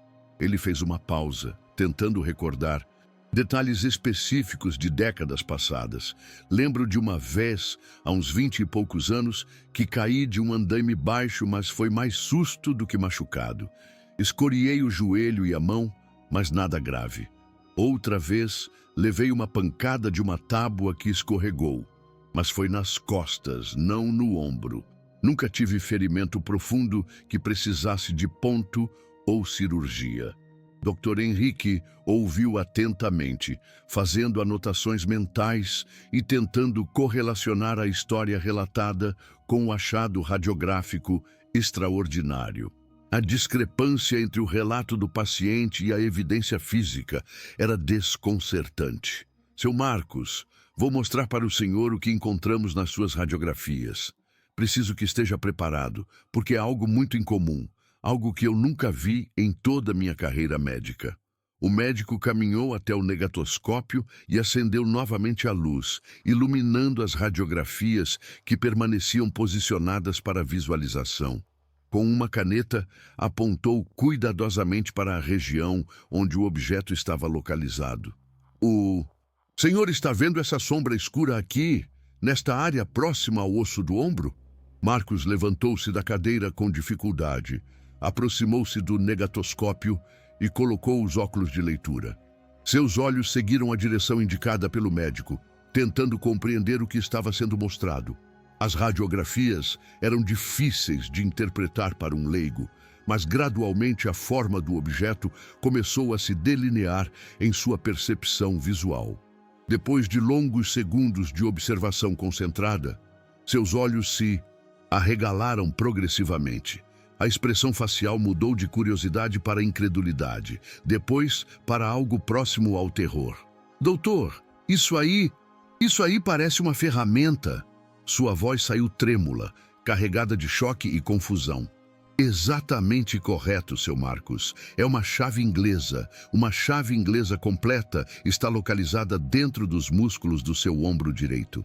A: Ele fez uma pausa, tentando recordar detalhes específicos de décadas passadas. Lembro de uma vez, há uns 20 e poucos anos, que caí de um andaime baixo, mas foi mais susto do que machucado. Escoriei o joelho e a mão, mas nada grave. Outra vez, levei uma pancada de uma tábua que escorregou, mas foi nas costas, não no ombro. Nunca tive ferimento profundo que precisasse de ponto ou cirurgia. Dr. Henrique ouviu atentamente, fazendo anotações mentais e tentando correlacionar a história relatada com o achado radiográfico extraordinário. A discrepância entre o relato do paciente e a evidência física era desconcertante. Seu Marcos, vou mostrar para o senhor o que encontramos nas suas radiografias. Preciso que esteja preparado, porque é algo muito incomum, algo que eu nunca vi em toda a minha carreira médica. O médico caminhou até o negatoscópio e acendeu novamente a luz, iluminando as radiografias que permaneciam posicionadas para visualização. Com uma caneta, apontou cuidadosamente para a região onde o objeto estava localizado. O senhor está vendo essa sombra escura aqui, nesta área próxima ao osso do ombro? Marcos levantou-se da cadeira com dificuldade, aproximou-se do negatoscópio e colocou os óculos de leitura. Seus olhos seguiram a direção indicada pelo médico, tentando compreender o que estava sendo mostrado. As radiografias eram difíceis de interpretar para um leigo, mas gradualmente a forma do objeto começou a se delinear em sua percepção visual. Depois de longos segundos de observação concentrada, seus olhos se arregalaram progressivamente. A expressão facial mudou de curiosidade para incredulidade, depois para algo próximo ao terror. Doutor, isso aí parece uma ferramenta. Sua voz saiu trêmula, carregada de choque e confusão. Exatamente correto, seu Marcos. É uma chave inglesa. Uma chave inglesa completa está localizada dentro dos músculos do seu ombro direito.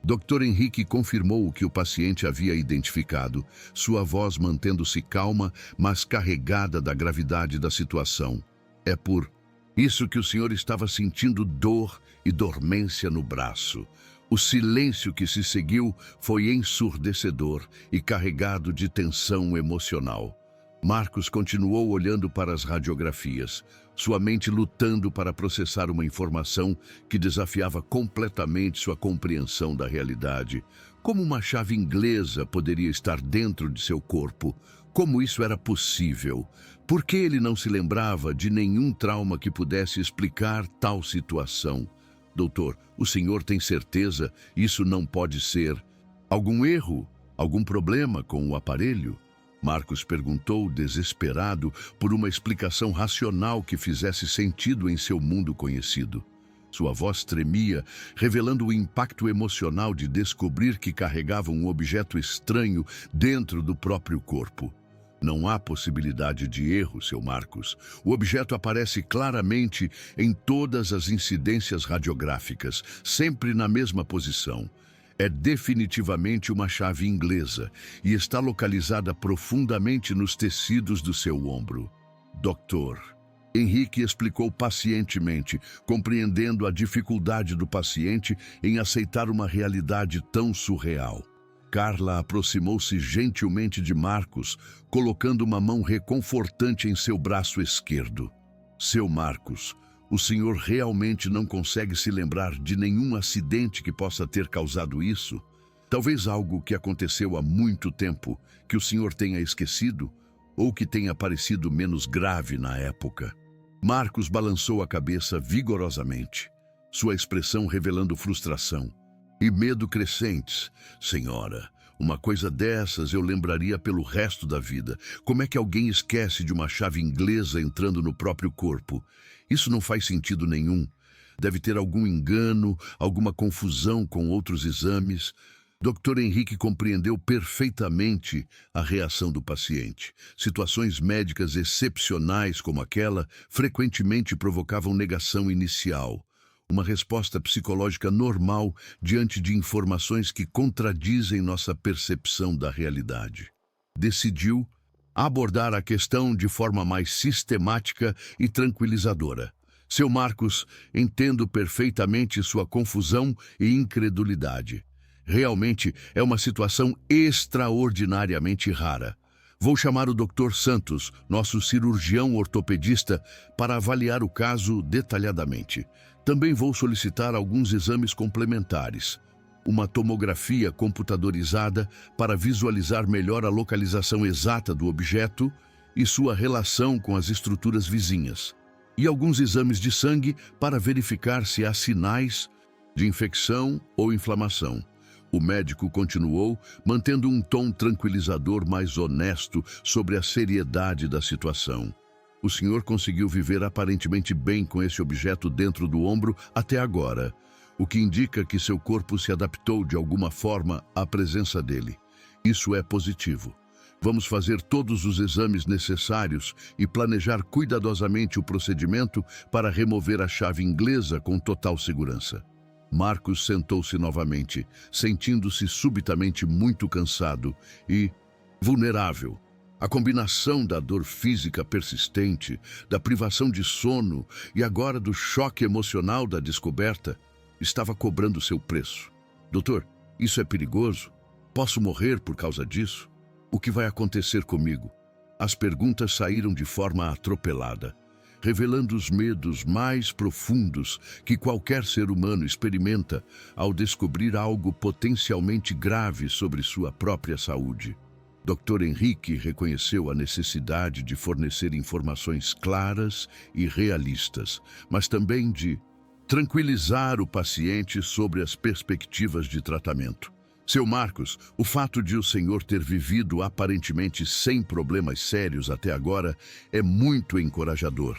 A: Dr. Henrique confirmou o que o paciente havia identificado, sua voz mantendo-se calma, mas carregada da gravidade da situação. É por isso que o senhor estava sentindo dor e dormência no braço. O silêncio que se seguiu foi ensurdecedor e carregado de tensão emocional. Marcos continuou olhando para as radiografias, sua mente lutando para processar uma informação que desafiava completamente sua compreensão da realidade. Como uma chave inglesa poderia estar dentro de seu corpo? Como isso era possível? Por que ele não se lembrava de nenhum trauma que pudesse explicar tal situação? Doutor, o senhor tem certeza? Isso não pode ser. Algum erro? Algum problema com o aparelho? Marcos perguntou, desesperado por uma explicação racional que fizesse sentido em seu mundo conhecido. Sua voz tremia, revelando o impacto emocional de descobrir que carregava um objeto estranho dentro do próprio corpo. Não há possibilidade de erro, seu Marcos. O objeto aparece claramente em todas as incidências radiográficas, sempre na mesma posição. É definitivamente uma chave inglesa e está localizada profundamente nos tecidos do seu ombro. Doutor, Henrique explicou pacientemente, compreendendo a dificuldade do paciente em aceitar uma realidade tão surreal. Carla aproximou-se gentilmente de Marcos, colocando uma mão reconfortante em seu braço esquerdo. Seu Marcos, o senhor realmente não consegue se lembrar de nenhum acidente que possa ter causado isso? Talvez algo que aconteceu há muito tempo, que o senhor tenha esquecido, ou que tenha parecido menos grave na época. Marcos balançou a cabeça vigorosamente, sua expressão revelando frustração e medo crescentes. Senhora, uma coisa dessas eu lembraria pelo resto da vida. Como é que alguém esquece de uma chave inglesa entrando no próprio corpo? Isso não faz sentido nenhum. Deve ter algum engano, alguma confusão com outros exames. Dr. Henrique compreendeu perfeitamente a reação do paciente. Situações médicas excepcionais como aquela frequentemente provocavam negação inicial. Uma resposta psicológica normal diante de informações que contradizem nossa percepção da realidade. Decidiu abordar a questão de forma mais sistemática e tranquilizadora. Seu Marcos, entendo perfeitamente sua confusão e incredulidade. Realmente é uma situação extraordinariamente rara. Vou chamar o Dr. Santos, nosso cirurgião ortopedista, para avaliar o caso detalhadamente. Também vou solicitar alguns exames complementares. Uma tomografia computadorizada para visualizar melhor a localização exata do objeto e sua relação com as estruturas vizinhas. E alguns exames de sangue para verificar se há sinais de infecção ou inflamação. O médico continuou, mantendo um tom tranquilizador mais honesto sobre a seriedade da situação. O senhor conseguiu viver aparentemente bem com esse objeto dentro do ombro até agora, o que indica que seu corpo se adaptou de alguma forma à presença dele. Isso é positivo. Vamos fazer todos os exames necessários e planejar cuidadosamente o procedimento para remover a chave inglesa com total segurança. Marcos sentou-se novamente, sentindo-se subitamente muito cansado e vulnerável. A combinação da dor física persistente, da privação de sono e agora do choque emocional da descoberta estava cobrando seu preço. Doutor, isso é perigoso? Posso morrer por causa disso? O que vai acontecer comigo? As perguntas saíram de forma atropelada, revelando os medos mais profundos que qualquer ser humano experimenta ao descobrir algo potencialmente grave sobre sua própria saúde. Dr. Henrique reconheceu a necessidade de fornecer informações claras e realistas, mas também de tranquilizar o paciente sobre as perspectivas de tratamento. Seu Marcos, o fato de o senhor ter vivido aparentemente sem problemas sérios até agora é muito encorajador.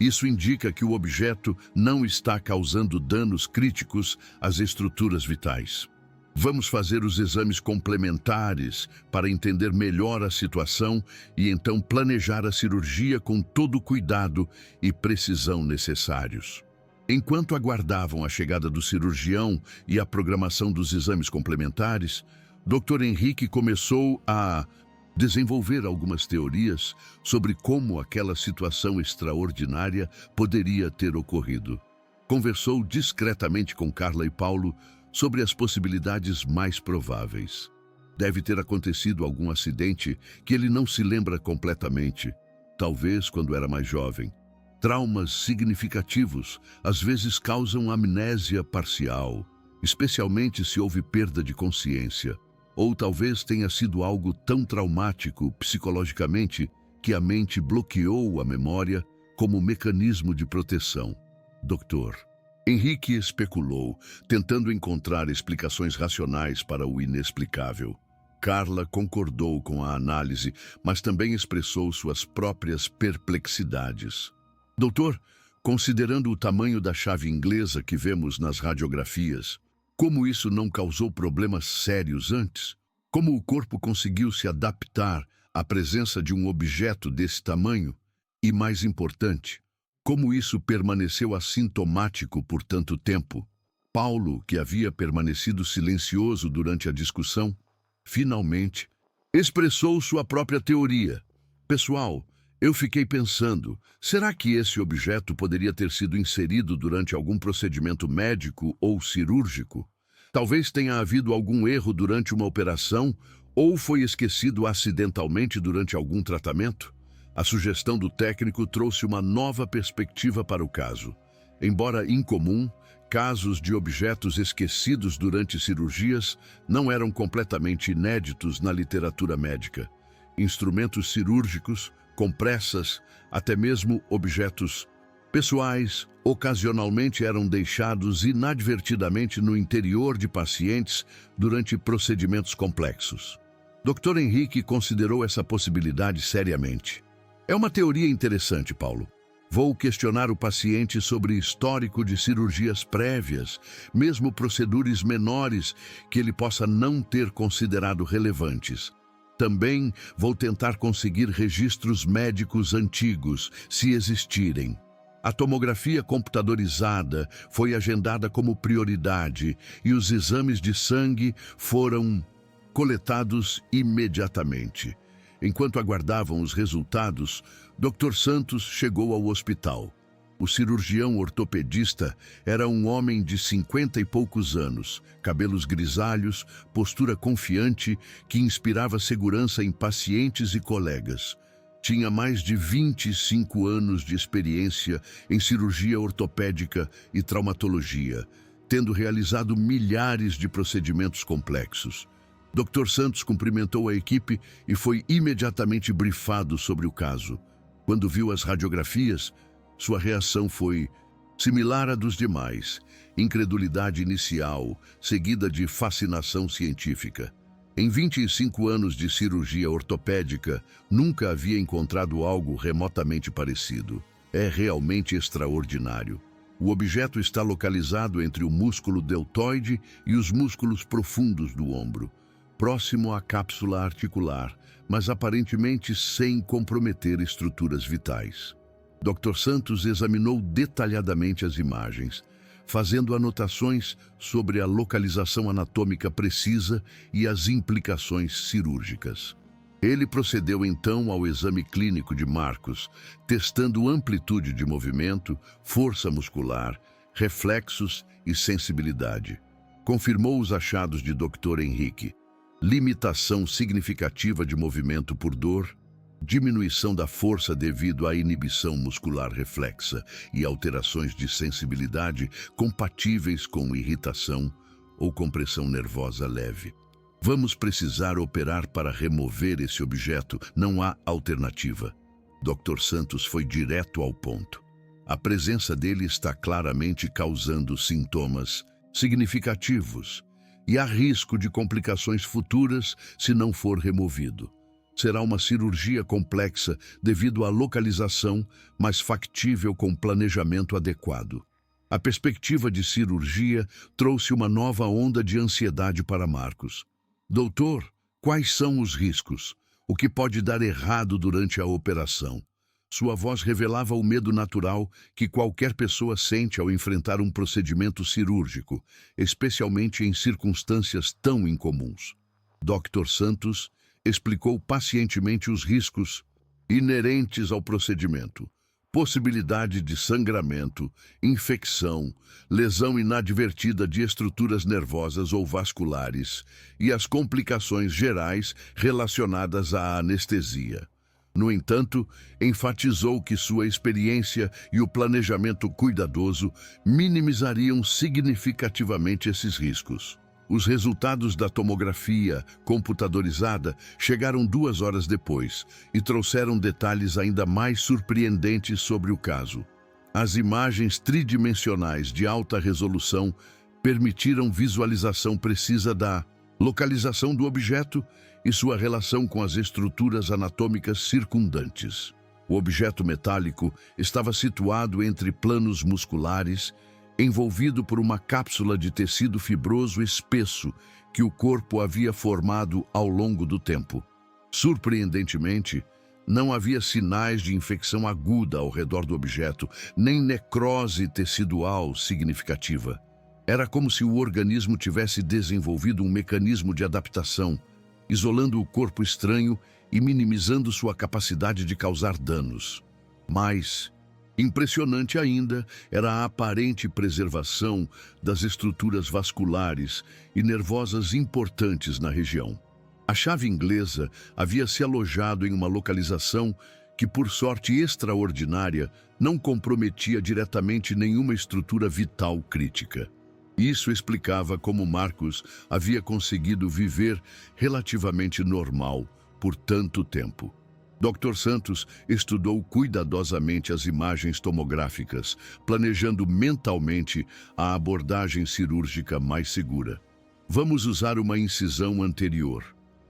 A: Isso indica que o objeto não está causando danos críticos às estruturas vitais. Vamos fazer os exames complementares para entender melhor a situação e então planejar a cirurgia com todo o cuidado e precisão necessários. Enquanto aguardavam a chegada do cirurgião e a programação dos exames complementares, Dr. Henrique começou a desenvolver algumas teorias sobre como aquela situação extraordinária poderia ter ocorrido. Conversou discretamente com Carla e Paulo sobre as possibilidades mais prováveis. Deve ter acontecido algum acidente que ele não se lembra completamente, talvez quando era mais jovem. Traumas significativos às vezes causam amnésia parcial, especialmente se houve perda de consciência. Ou talvez tenha sido algo tão traumático psicologicamente que a mente bloqueou a memória como mecanismo de proteção. Doutor Henrique especulou, tentando encontrar explicações racionais para o inexplicável. Carla concordou com a análise, mas também expressou suas próprias perplexidades. Doutor, considerando o tamanho da chave inglesa que vemos nas radiografias, como isso não causou problemas sérios antes? Como o corpo conseguiu se adaptar à presença de um objeto desse tamanho? E mais importante, como isso permaneceu assintomático por tanto tempo? Paulo, que havia permanecido silencioso durante a discussão, finalmente expressou sua própria teoria. Pessoal, eu fiquei pensando, será que esse objeto poderia ter sido inserido durante algum procedimento médico ou cirúrgico? Talvez tenha havido algum erro durante uma operação ou foi esquecido acidentalmente durante algum tratamento? A sugestão do técnico trouxe uma nova perspectiva para o caso. Embora incomum, casos de objetos esquecidos durante cirurgias não eram completamente inéditos na literatura médica. Instrumentos cirúrgicos, compressas, até mesmo objetos pessoais, ocasionalmente eram deixados inadvertidamente no interior de pacientes durante procedimentos complexos. Dr. Henrique considerou essa possibilidade seriamente. É uma teoria interessante, Paulo. Vou questionar o paciente sobre histórico de cirurgias prévias, mesmo procedimentos menores que ele possa não ter considerado relevantes. Também vou tentar conseguir registros médicos antigos, se existirem. A tomografia computadorizada foi agendada como prioridade e os exames de sangue foram coletados imediatamente. Enquanto aguardavam os resultados, Dr. Santos chegou ao hospital. O cirurgião ortopedista era um homem de 50 e poucos anos, cabelos grisalhos, postura confiante que inspirava segurança em pacientes e colegas. Tinha mais de 25 anos de experiência em cirurgia ortopédica e traumatologia, tendo realizado milhares de procedimentos complexos. Dr. Santos cumprimentou a equipe e foi imediatamente brifado sobre o caso. Quando viu as radiografias, sua reação foi similar à dos demais, incredulidade inicial, seguida de fascinação científica. Em 25 anos de cirurgia ortopédica, nunca havia encontrado algo remotamente parecido. É realmente extraordinário. O objeto está localizado entre o músculo deltoide e os músculos profundos do ombro, próximo à cápsula articular, mas aparentemente sem comprometer estruturas vitais. Dr. Santos examinou detalhadamente as imagens, fazendo anotações sobre a localização anatômica precisa e as implicações cirúrgicas. Ele procedeu então ao exame clínico de Marcos, testando amplitude de movimento, força muscular, reflexos e sensibilidade. Confirmou os achados de Dr. Henrique: limitação significativa de movimento por dor, diminuição da força devido à inibição muscular reflexa e alterações de sensibilidade compatíveis com irritação ou compressão nervosa leve. Vamos precisar operar para remover esse objeto, não há alternativa. Dr. Santos foi direto ao ponto. A presença dele está claramente causando sintomas significativos. e há risco de complicações futuras se não for removido. Será uma cirurgia complexa devido à localização, mas factível com planejamento adequado. A perspectiva de cirurgia trouxe uma nova onda de ansiedade para Marcos. Doutor, quais são os riscos? O que pode dar errado durante a operação? Sua voz revelava o medo natural que qualquer pessoa sente ao enfrentar um procedimento cirúrgico, especialmente em circunstâncias tão incomuns. Dr. Santos explicou pacientemente os riscos inerentes ao procedimento. Possibilidade de sangramento, infecção, lesão inadvertida de estruturas nervosas ou vasculares e as complicações gerais relacionadas à anestesia. No entanto, enfatizou que sua experiência e o planejamento cuidadoso minimizariam significativamente esses riscos. Os resultados da tomografia computadorizada chegaram 2 horas depois e trouxeram detalhes ainda mais surpreendentes sobre o caso. As imagens tridimensionais de alta resolução permitiram visualização precisa da localização do objeto e sua relação com as estruturas anatômicas circundantes. O objeto metálico estava situado entre planos musculares, envolvido por uma cápsula de tecido fibroso espesso que o corpo havia formado ao longo do tempo. Surpreendentemente, não havia sinais de infecção aguda ao redor do objeto, nem necrose tecidual significativa. Era como se o organismo tivesse desenvolvido um mecanismo de adaptação, isolando o corpo estranho e minimizando sua capacidade de causar danos. Mas, impressionante ainda, era a aparente preservação das estruturas vasculares e nervosas importantes na região. A chave inglesa havia se alojado em uma localização que, por sorte extraordinária, não comprometia diretamente nenhuma estrutura vital crítica. Isso explicava como Marcos havia conseguido viver relativamente normal por tanto tempo. Dr. Santos estudou cuidadosamente as imagens tomográficas, planejando mentalmente a abordagem cirúrgica mais segura. Vamos usar uma incisão anterior,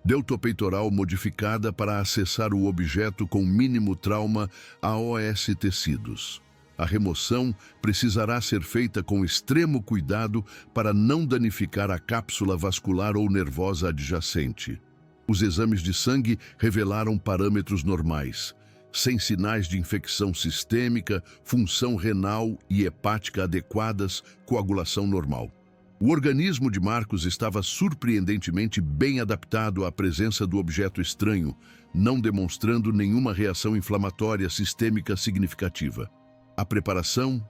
A: deltopeitoral modificada para acessar o objeto com mínimo trauma a OS tecidos. A remoção precisará ser feita com extremo cuidado para não danificar a cápsula vascular ou nervosa adjacente. Os exames de sangue revelaram parâmetros normais, sem sinais de infecção sistêmica, função renal e hepática adequadas, coagulação normal. O organismo de Marcos estava surpreendentemente bem adaptado à presença do objeto estranho, não demonstrando nenhuma reação inflamatória sistêmica significativa. A preparação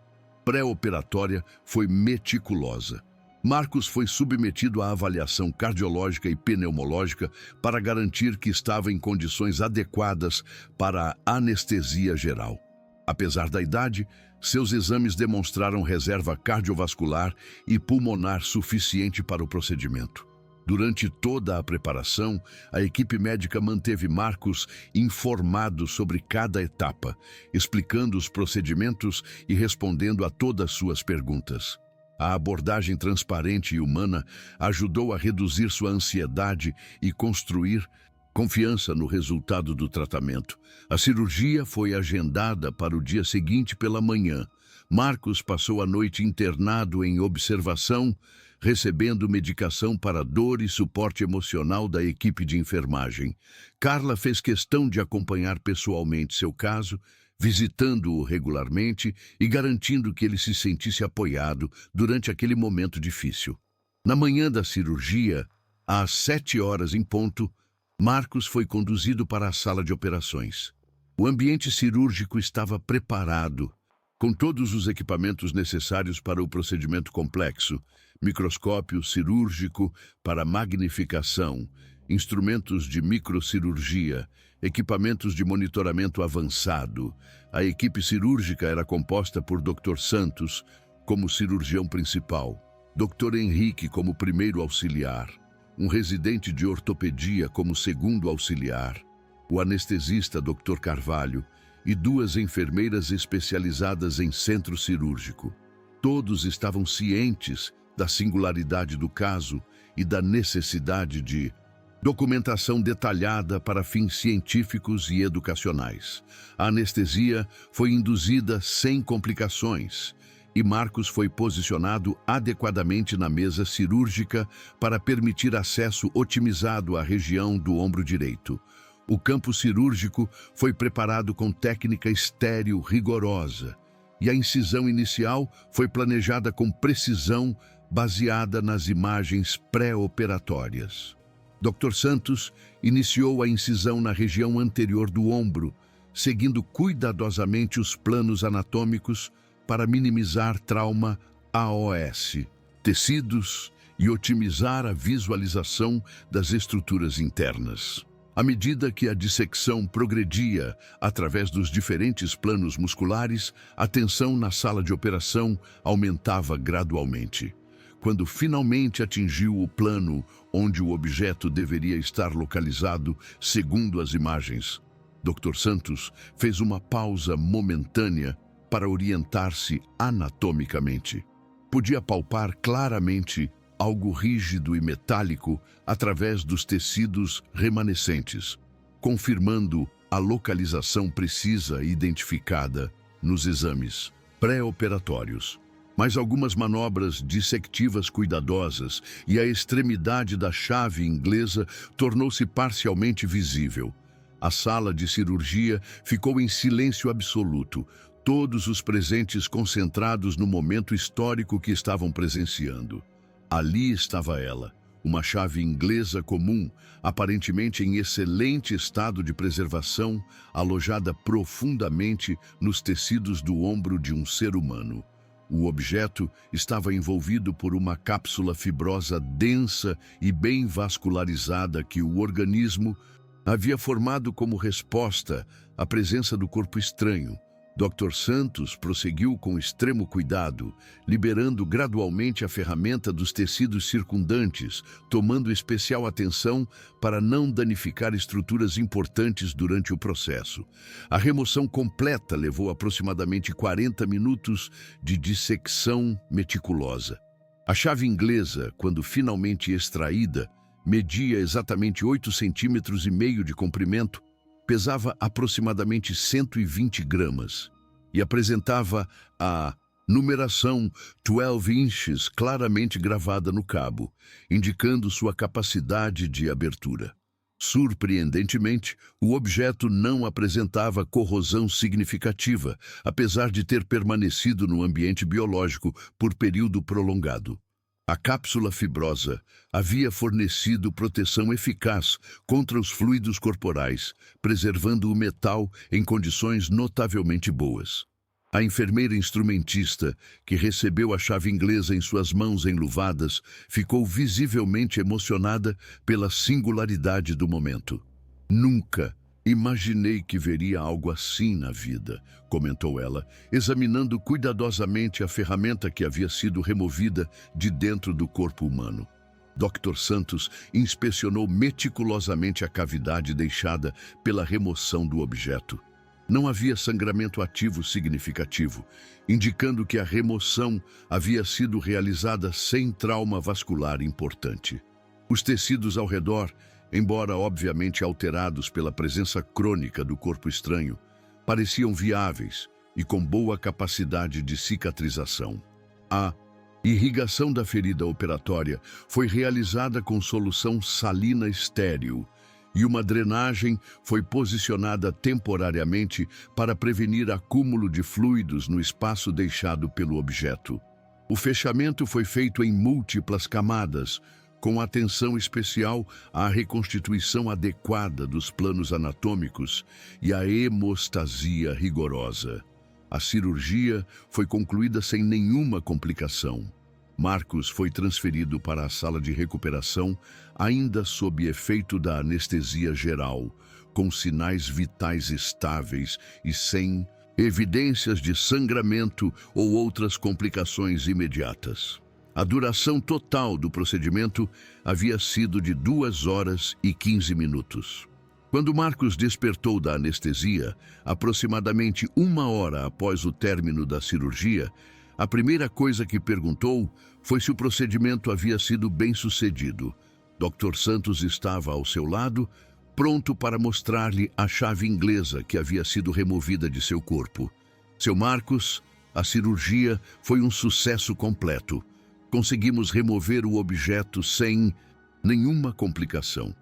A: pré-operatória foi meticulosa. Marcos foi submetido à avaliação cardiológica e pneumológica para garantir que estava em condições adequadas para a anestesia geral. Apesar da idade, seus exames demonstraram reserva cardiovascular e pulmonar suficiente para o procedimento. Durante toda a preparação, a equipe médica manteve Marcos informado sobre cada etapa, explicando os procedimentos e respondendo a todas suas perguntas. A abordagem transparente e humana ajudou a reduzir sua ansiedade e construir confiança no resultado do tratamento. A cirurgia foi agendada para o dia seguinte pela manhã. Marcos passou a noite internado em observação, recebendo medicação para dor e suporte emocional da equipe de enfermagem. Carla fez questão de acompanhar pessoalmente seu caso, visitando-o regularmente e garantindo que ele se sentisse apoiado durante aquele momento difícil. Na manhã da cirurgia, às 7 horas em ponto, Marcos foi conduzido para a sala de operações. O ambiente cirúrgico estava preparado, com todos os equipamentos necessários para o procedimento complexo: microscópio cirúrgico para magnificação, instrumentos de microcirurgia, equipamentos de monitoramento avançado. A equipe cirúrgica era composta por Dr. Santos como cirurgião principal, Dr. Henrique como primeiro auxiliar, um residente de ortopedia como segundo auxiliar, o anestesista Dr. Carvalho e 2 enfermeiras especializadas em centro cirúrgico. Todos estavam cientes da singularidade do caso e da necessidade de documentação detalhada para fins científicos e educacionais. A anestesia foi induzida sem complicações e Marcos foi posicionado adequadamente na mesa cirúrgica para permitir acesso otimizado à região do ombro direito. O campo cirúrgico foi preparado com técnica estéril rigorosa e a incisão inicial foi planejada com precisão baseada nas imagens pré-operatórias. Dr. Santos iniciou a incisão na região anterior do ombro, seguindo cuidadosamente os planos anatômicos para minimizar trauma AOS, tecidos e otimizar a visualização das estruturas internas. À medida que a dissecção progredia através dos diferentes planos musculares, a tensão na sala de operação aumentava gradualmente. Quando finalmente atingiu o plano onde o objeto deveria estar localizado, segundo as imagens, Dr. Santos fez uma pausa momentânea para orientar-se anatomicamente. Podia palpar claramente algo rígido e metálico através dos tecidos remanescentes, confirmando a localização precisa identificada nos exames pré-operatórios. Mas algumas manobras dissectivas cuidadosas e a extremidade da chave inglesa tornou-se parcialmente visível. A sala de cirurgia ficou em silêncio absoluto, todos os presentes concentrados no momento histórico que estavam presenciando. Ali estava ela, uma chave inglesa comum, aparentemente em excelente estado de preservação, alojada profundamente nos tecidos do ombro de um ser humano. O objeto estava envolvido por uma cápsula fibrosa densa e bem vascularizada que o organismo havia formado como resposta à presença do corpo estranho. Dr. Santos prosseguiu com extremo cuidado, liberando gradualmente a ferramenta dos tecidos circundantes, tomando especial atenção para não danificar estruturas importantes durante o processo. A remoção completa levou aproximadamente 40 minutos de dissecção meticulosa. A chave inglesa, quando finalmente extraída, media exatamente 8,5 centímetros de comprimento, pesava aproximadamente 120 gramas e apresentava a numeração 12 inches claramente gravada no cabo, indicando sua capacidade de abertura. Surpreendentemente, o objeto não apresentava corrosão significativa, apesar de ter permanecido no ambiente biológico por período prolongado. A cápsula fibrosa havia fornecido proteção eficaz contra os fluidos corporais, preservando o metal em condições notavelmente boas. A enfermeira instrumentista, que recebeu a chave inglesa em suas mãos enluvadas, ficou visivelmente emocionada pela singularidade do momento. Nunca imaginei que veria algo assim na vida, comentou ela, examinando cuidadosamente a ferramenta que havia sido removida de dentro do corpo humano. Dr. Santos inspecionou meticulosamente a cavidade deixada pela remoção do objeto. Não havia sangramento ativo significativo, indicando que a remoção havia sido realizada sem trauma vascular importante. Os tecidos ao redor, embora obviamente alterados pela presença crônica do corpo estranho, pareciam viáveis e com boa capacidade de cicatrização. A irrigação da ferida operatória foi realizada com solução salina estéril e uma drenagem foi posicionada temporariamente para prevenir acúmulo de fluidos no espaço deixado pelo objeto. O fechamento foi feito em múltiplas camadas, com atenção especial à reconstituição adequada dos planos anatômicos e à hemostasia rigorosa. A cirurgia foi concluída sem nenhuma complicação. Marcos foi transferido para a sala de recuperação, ainda sob efeito da anestesia geral, com sinais vitais estáveis e sem evidências de sangramento ou outras complicações imediatas. A duração total do procedimento havia sido de 2 horas e 15 minutos. Quando Marcos despertou da anestesia, aproximadamente 1 hora após o término da cirurgia, A primeira coisa que perguntou foi se o procedimento havia sido bem sucedido. Dr. Santos estava ao seu lado, pronto para mostrar-lhe a chave inglesa que havia sido removida de seu corpo. Seu Marcos, a cirurgia foi um sucesso completo. Conseguimos remover o objeto sem nenhuma complicação.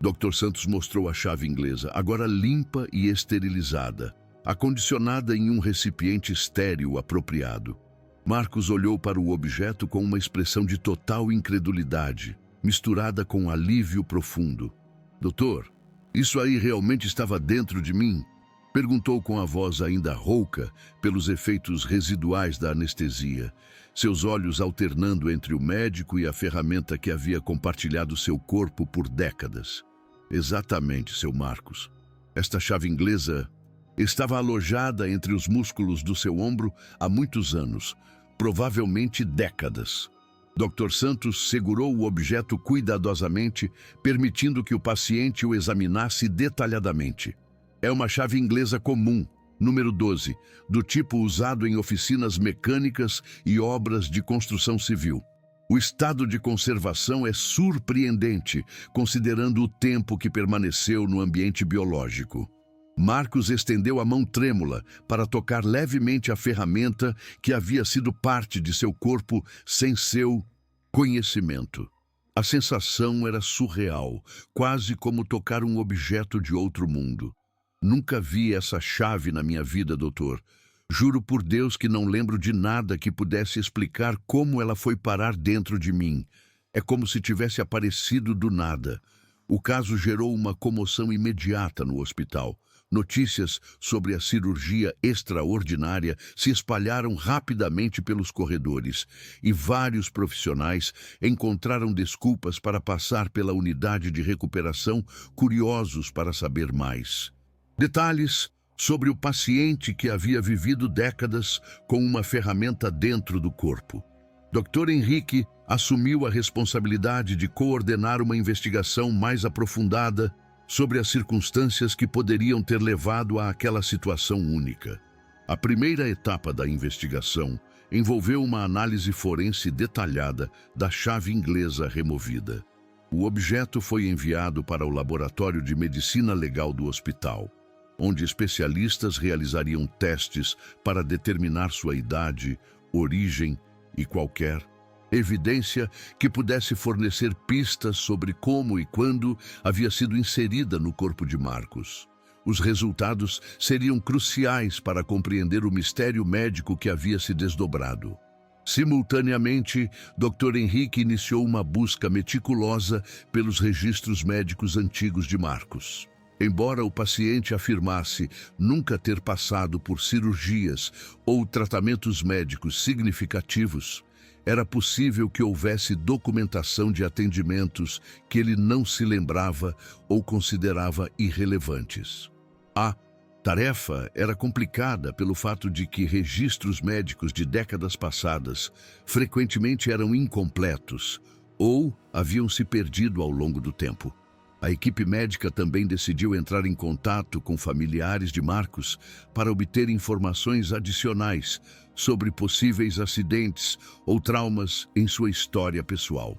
A: Dr. Santos mostrou a chave inglesa, agora limpa e esterilizada, acondicionada em um recipiente estéril apropriado. Marcos olhou para o objeto com uma expressão de total incredulidade, misturada com alívio profundo. Doutor, isso aí realmente estava dentro de mim? Perguntou com a voz ainda rouca pelos efeitos residuais da anestesia, seus olhos alternando entre o médico e a ferramenta que havia compartilhado seu corpo por décadas. Exatamente, seu Marcos. Esta chave inglesa estava alojada entre os músculos do seu ombro há muitos anos, provavelmente décadas. Dr. Santos segurou o objeto cuidadosamente, permitindo que o paciente o examinasse detalhadamente. É uma chave inglesa comum, número 12, do tipo usado em oficinas mecânicas e obras de construção civil. O estado de conservação é surpreendente, considerando o tempo que permaneceu no ambiente biológico. Marcos estendeu a mão trêmula para tocar levemente a ferramenta que havia sido parte de seu corpo sem seu conhecimento. A sensação era surreal, quase como tocar um objeto de outro mundo. Nunca vi essa chave na minha vida, doutor. Juro por Deus que não lembro de nada que pudesse explicar como ela foi parar dentro de mim. É como se tivesse aparecido do nada. O caso gerou uma comoção imediata no hospital. Notícias sobre a cirurgia extraordinária se espalharam rapidamente pelos corredores e vários profissionais encontraram desculpas para passar pela unidade de recuperação, curiosos para saber mais. Detalhes sobre o paciente que havia vivido décadas com uma ferramenta dentro do corpo. Dr. Henrique assumiu a responsabilidade de coordenar uma investigação mais aprofundada sobre as circunstâncias que poderiam ter levado àquela situação única. A primeira etapa da investigação envolveu uma análise forense detalhada da chave inglesa removida. O objeto foi enviado para o Laboratório de Medicina Legal do hospital, onde especialistas realizariam testes para determinar sua idade, origem e qualquer evidência que pudesse fornecer pistas sobre como e quando havia sido inserida no corpo de Marcos. Os resultados seriam cruciais para compreender o mistério médico que havia se desdobrado. Simultaneamente, Dr. Henrique iniciou uma busca meticulosa pelos registros médicos antigos de Marcos. Embora o paciente afirmasse nunca ter passado por cirurgias ou tratamentos médicos significativos, era possível que houvesse documentação de atendimentos que ele não se lembrava ou considerava irrelevantes. A tarefa era complicada pelo fato de que registros médicos de décadas passadas frequentemente eram incompletos ou haviam se perdido ao longo do tempo. A equipe médica também decidiu entrar em contato com familiares de Marcos para obter informações adicionais sobre possíveis acidentes ou traumas em sua história pessoal.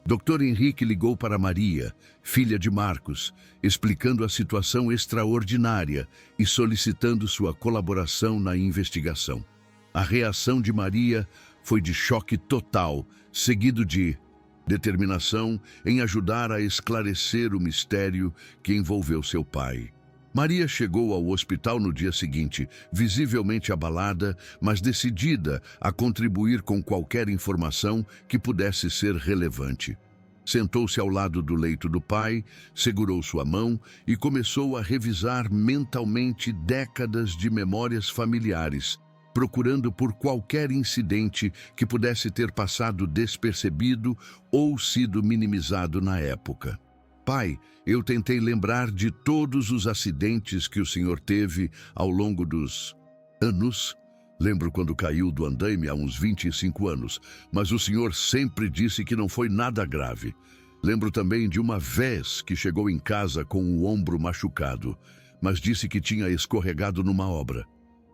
A: Dr. Henrique ligou para Maria, filha de Marcos, explicando a situação extraordinária e solicitando sua colaboração na investigação. A reação de Maria foi de choque total, seguido de determinação em ajudar a esclarecer o mistério que envolveu seu pai. Maria chegou ao hospital no dia seguinte, visivelmente abalada, mas decidida a contribuir com qualquer informação que pudesse ser relevante. Sentou-se ao lado do leito do pai, segurou sua mão e começou a revisar mentalmente décadas de memórias familiares, procurando por qualquer incidente que pudesse ter passado despercebido ou sido minimizado na época. Pai, eu tentei lembrar de todos os acidentes que o senhor teve ao longo dos anos. Lembro quando caiu do andaime há uns 25 anos, mas o senhor sempre disse que não foi nada grave. Lembro também de uma vez que chegou em casa com o ombro machucado, mas disse que tinha escorregado numa obra.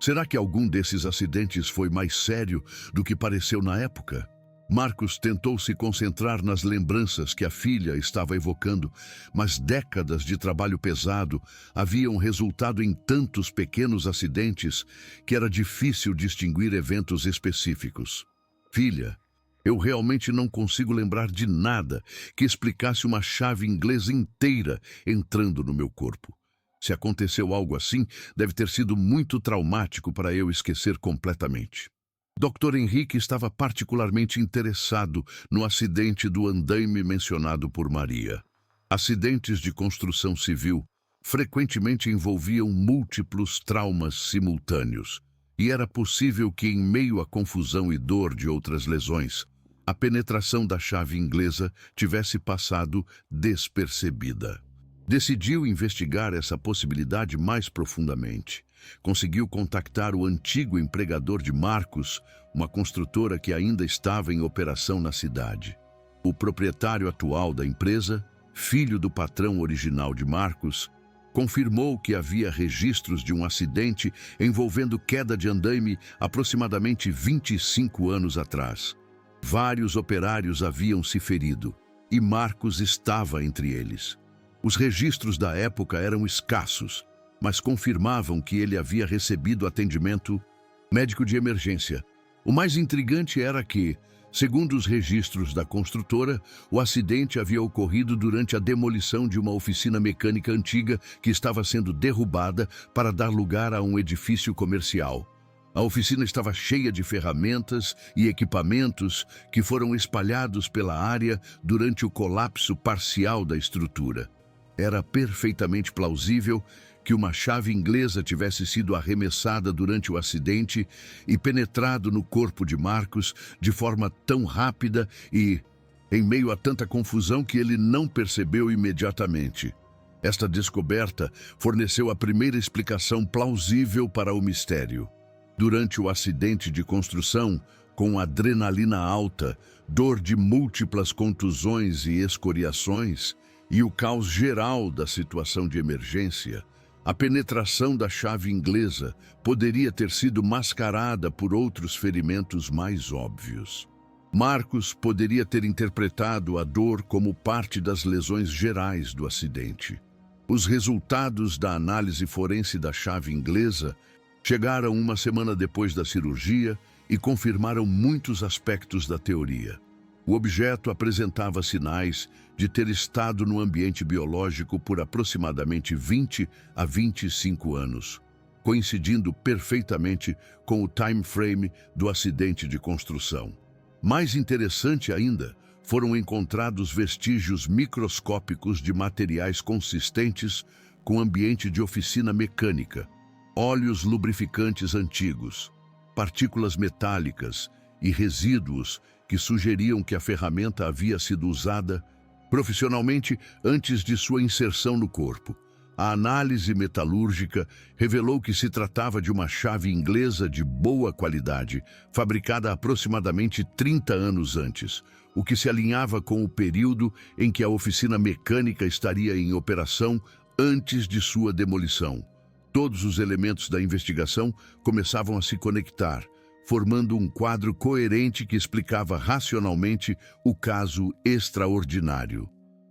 A: Será que algum desses acidentes foi mais sério do que pareceu na época? Marcos tentou se concentrar nas lembranças que a filha estava evocando, mas décadas de trabalho pesado haviam resultado em tantos pequenos acidentes que era difícil distinguir eventos específicos. Filha, eu realmente não consigo lembrar de nada que explicasse uma chave inglesa inteira entrando no meu corpo. Se aconteceu algo assim, deve ter sido muito traumático para eu esquecer completamente. Dr. Henrique estava particularmente interessado no acidente do andaime mencionado por Maria. Acidentes de construção civil frequentemente envolviam múltiplos traumas simultâneos, e era possível que, em meio à confusão e dor de outras lesões, a penetração da chave inglesa tivesse passado despercebida. Decidiu investigar essa possibilidade mais profundamente. Conseguiu contactar o antigo empregador de Marcos, uma construtora que ainda estava em operação na cidade. O proprietário atual da empresa, filho do patrão original de Marcos, confirmou que havia registros de um acidente envolvendo queda de andaime aproximadamente 25 anos atrás. Vários operários haviam se ferido, e Marcos estava entre eles. Os registros da época eram escassos, mas confirmavam que ele havia recebido atendimento médico de emergência. O mais intrigante era que, segundo os registros da construtora, o acidente havia ocorrido durante a demolição de uma oficina mecânica antiga que estava sendo derrubada para dar lugar a um edifício comercial. A oficina estava cheia de ferramentas e equipamentos que foram espalhados pela área durante o colapso parcial da estrutura. Era perfeitamente plausível que uma chave inglesa tivesse sido arremessada durante o acidente e penetrado no corpo de Marcos de forma tão rápida e, em meio a tanta confusão, que ele não percebeu imediatamente. Esta descoberta forneceu a primeira explicação plausível para o mistério. Durante o acidente de construção, com adrenalina alta, dor de múltiplas contusões e escoriações, e o caos geral da situação de emergência, a penetração da chave inglesa poderia ter sido mascarada por outros ferimentos mais óbvios. Marcos poderia ter interpretado a dor como parte das lesões gerais do acidente. Os resultados da análise forense da chave inglesa chegaram uma semana depois da cirurgia e confirmaram muitos aspectos da teoria. O objeto apresentava sinais de ter estado no ambiente biológico por aproximadamente 20 a 25 anos, coincidindo perfeitamente com o time frame do acidente de construção. Mais interessante ainda, foram encontrados vestígios microscópicos de materiais consistentes com ambiente de oficina mecânica, óleos lubrificantes antigos, partículas metálicas e resíduos que sugeriam que a ferramenta havia sido usada profissionalmente antes de sua inserção no corpo. A análise metalúrgica revelou que se tratava de uma chave inglesa de boa qualidade, fabricada aproximadamente 30 anos antes, o que se alinhava com o período em que a oficina mecânica estaria em operação antes de sua demolição. Todos os elementos da investigação começavam a se conectar, formando um quadro coerente que explicava racionalmente o caso extraordinário.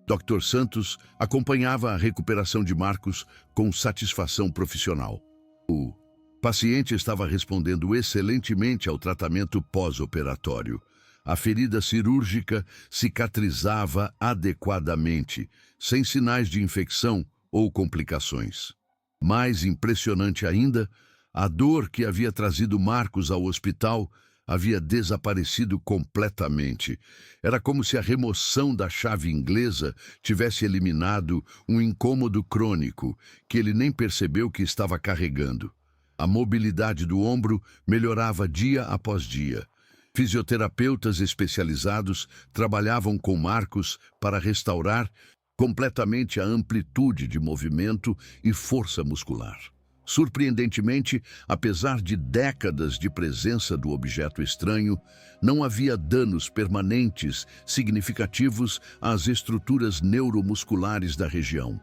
A: Dr. Santos acompanhava a recuperação de Marcos com satisfação profissional. O paciente estava respondendo excelentemente ao tratamento pós-operatório. A ferida cirúrgica cicatrizava adequadamente, sem sinais de infecção ou complicações. Mais impressionante ainda, a dor que havia trazido Marcos ao hospital havia desaparecido completamente. Era como se a remoção da chave inglesa tivesse eliminado um incômodo crônico que ele nem percebeu que estava carregando. A mobilidade do ombro melhorava dia após dia. Fisioterapeutas especializados trabalhavam com Marcos para restaurar completamente a amplitude de movimento e força muscular. Surpreendentemente, apesar de décadas de presença do objeto estranho, não havia danos permanentes significativos às estruturas neuromusculares da região.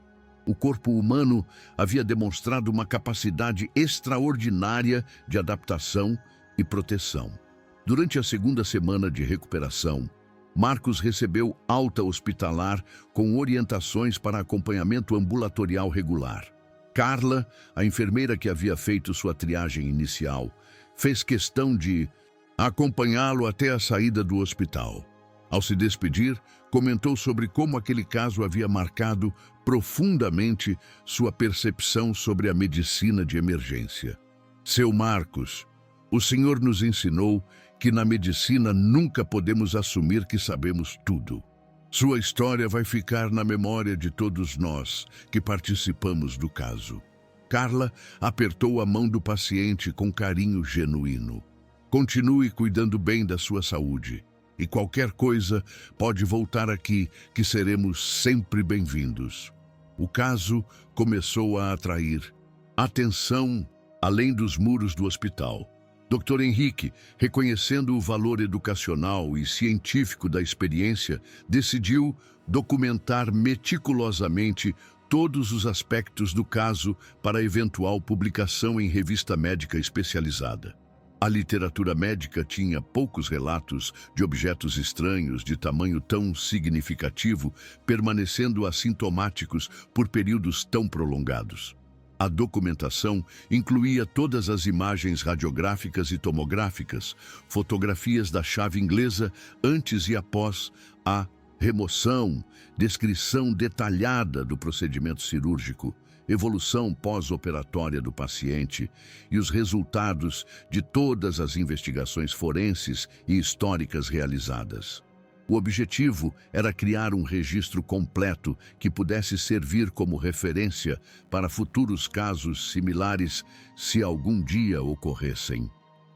A: O corpo humano havia demonstrado uma capacidade extraordinária de adaptação e proteção. Durante a segunda semana de recuperação, Marcos recebeu alta hospitalar com orientações para acompanhamento ambulatorial regular. Carla, a enfermeira que havia feito sua triagem inicial, fez questão de acompanhá-lo até a saída do hospital. Ao se despedir, comentou sobre como aquele caso havia marcado profundamente sua percepção sobre a medicina de emergência. Seu Marcos, o senhor nos ensinou que na medicina nunca podemos assumir que sabemos tudo. Sua história vai ficar na memória de todos nós que participamos do caso. Carla apertou a mão do paciente com carinho genuíno. Continue cuidando bem da sua saúde. E qualquer coisa pode voltar aqui, que seremos sempre bem-vindos. O caso começou a atrair atenção além dos muros do hospital. Dr. Henrique, reconhecendo o valor educacional e científico da experiência, decidiu documentar meticulosamente todos os aspectos do caso para eventual publicação em revista médica especializada. A literatura médica tinha poucos relatos de objetos estranhos de tamanho tão significativo, permanecendo assintomáticos por períodos tão prolongados. A documentação incluía todas as imagens radiográficas e tomográficas, fotografias da chave inglesa antes e após a remoção, descrição detalhada do procedimento cirúrgico, evolução pós-operatória do paciente e os resultados de todas as investigações forenses e históricas realizadas. O objetivo era criar um registro completo que pudesse servir como referência para futuros casos similares se algum dia ocorressem.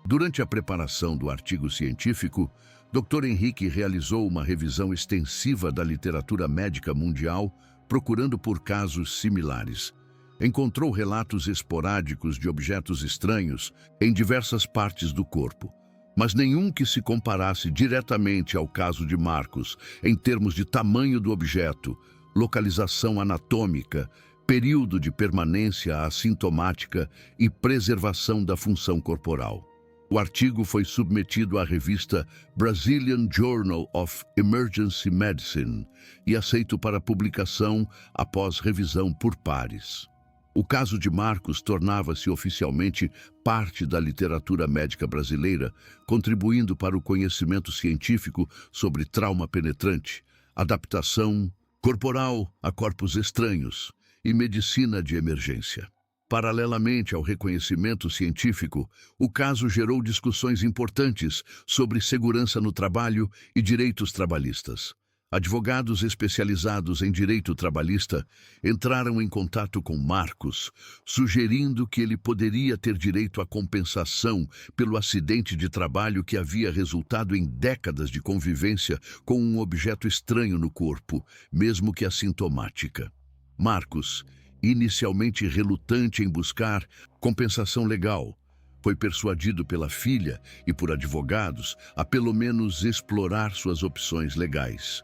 A: Durante a preparação do artigo científico, Dr. Henrique realizou uma revisão extensiva da literatura médica mundial, procurando por casos similares. Encontrou relatos esporádicos de objetos estranhos em diversas partes do corpo, mas nenhum que se comparasse diretamente ao caso de Marcos em termos de tamanho do objeto, localização anatômica, período de permanência assintomática e preservação da função corporal. O artigo foi submetido à revista Brazilian Journal of Emergency Medicine e aceito para publicação após revisão por pares. O caso de Marcos tornava-se oficialmente parte da literatura médica brasileira, contribuindo para o conhecimento científico sobre trauma penetrante, adaptação corporal a corpos estranhos e medicina de emergência. Paralelamente ao reconhecimento científico, o caso gerou discussões importantes sobre segurança no trabalho e direitos trabalhistas. Advogados especializados em direito trabalhista entraram em contato com Marcos, sugerindo que ele poderia ter direito à compensação pelo acidente de trabalho que havia resultado em décadas de convivência com um objeto estranho no corpo, mesmo que assintomática. Marcos, inicialmente relutante em buscar compensação legal, foi persuadido pela filha e por advogados a pelo menos explorar suas opções legais.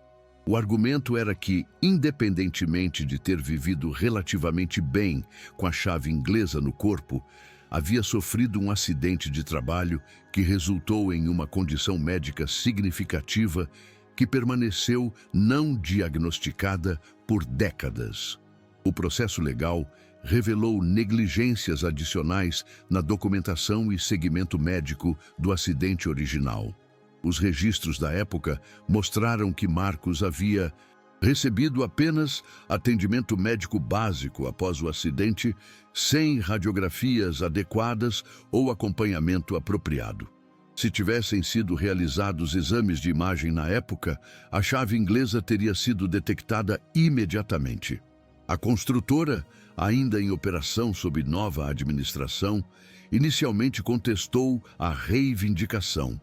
A: O argumento era que, independentemente de ter vivido relativamente bem com a chave inglesa no corpo, havia sofrido um acidente de trabalho que resultou em uma condição médica significativa que permaneceu não diagnosticada por décadas. O processo legal revelou negligências adicionais na documentação e seguimento médico do acidente original. Os registros da época mostraram que Marcos havia recebido apenas atendimento médico básico após o acidente, sem radiografias adequadas ou acompanhamento apropriado. Se tivessem sido realizados exames de imagem na época, a chave inglesa teria sido detectada imediatamente. A construtora, ainda em operação sob nova administração, inicialmente contestou a reivindicação,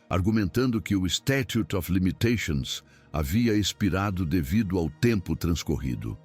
A: argumentando que o Statute of Limitations havia expirado devido ao tempo transcorrido.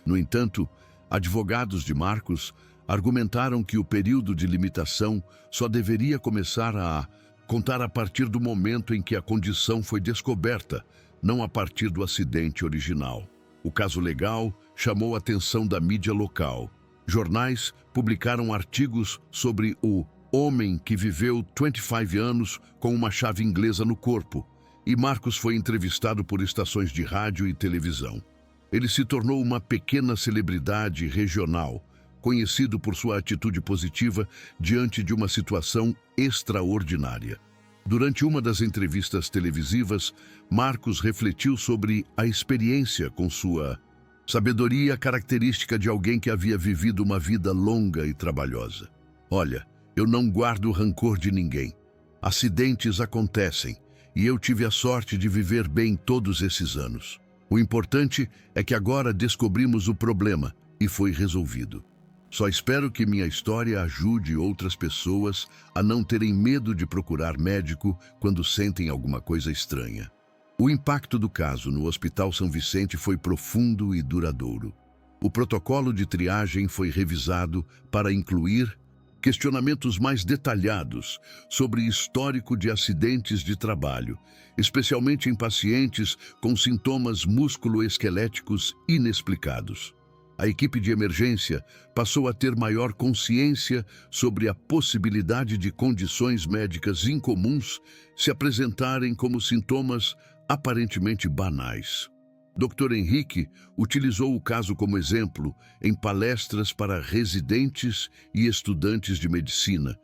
A: No entanto, advogados de Marcos argumentaram que o período de limitação só deveria começar a contar a partir do momento em que a condição foi descoberta, não a partir do acidente original. O caso legal chamou a atenção da mídia local. Jornais publicaram artigos sobre o homem que viveu 25 anos com uma chave inglesa no corpo, e Marcus foi entrevistado por estações de rádio e televisão. Ele se tornou uma pequena celebridade regional, conhecido por sua atitude positiva diante de uma situação extraordinária. Durante uma das entrevistas televisivas, Marcus refletiu sobre a experiência com sua sabedoria característica de alguém que havia vivido uma vida longa e trabalhosa. Olha, eu não guardo rancor de ninguém. Acidentes acontecem e eu tive a sorte de viver bem todos esses anos. O importante é que agora descobrimos o problema e foi resolvido. Só espero que minha história ajude outras pessoas a não terem medo de procurar médico quando sentem alguma coisa estranha. O impacto do caso no Hospital São Vicente foi profundo e duradouro. O protocolo de triagem foi revisado para incluir questionamentos mais detalhados sobre histórico de acidentes de trabalho, especialmente em pacientes com sintomas musculoesqueléticos inexplicados. A equipe de emergência passou a ter maior consciência sobre a possibilidade de condições médicas incomuns se apresentarem como sintomas aparentemente banais. Dr. Henrique utilizou o caso como exemplo em palestras para residentes e estudantes de medicina,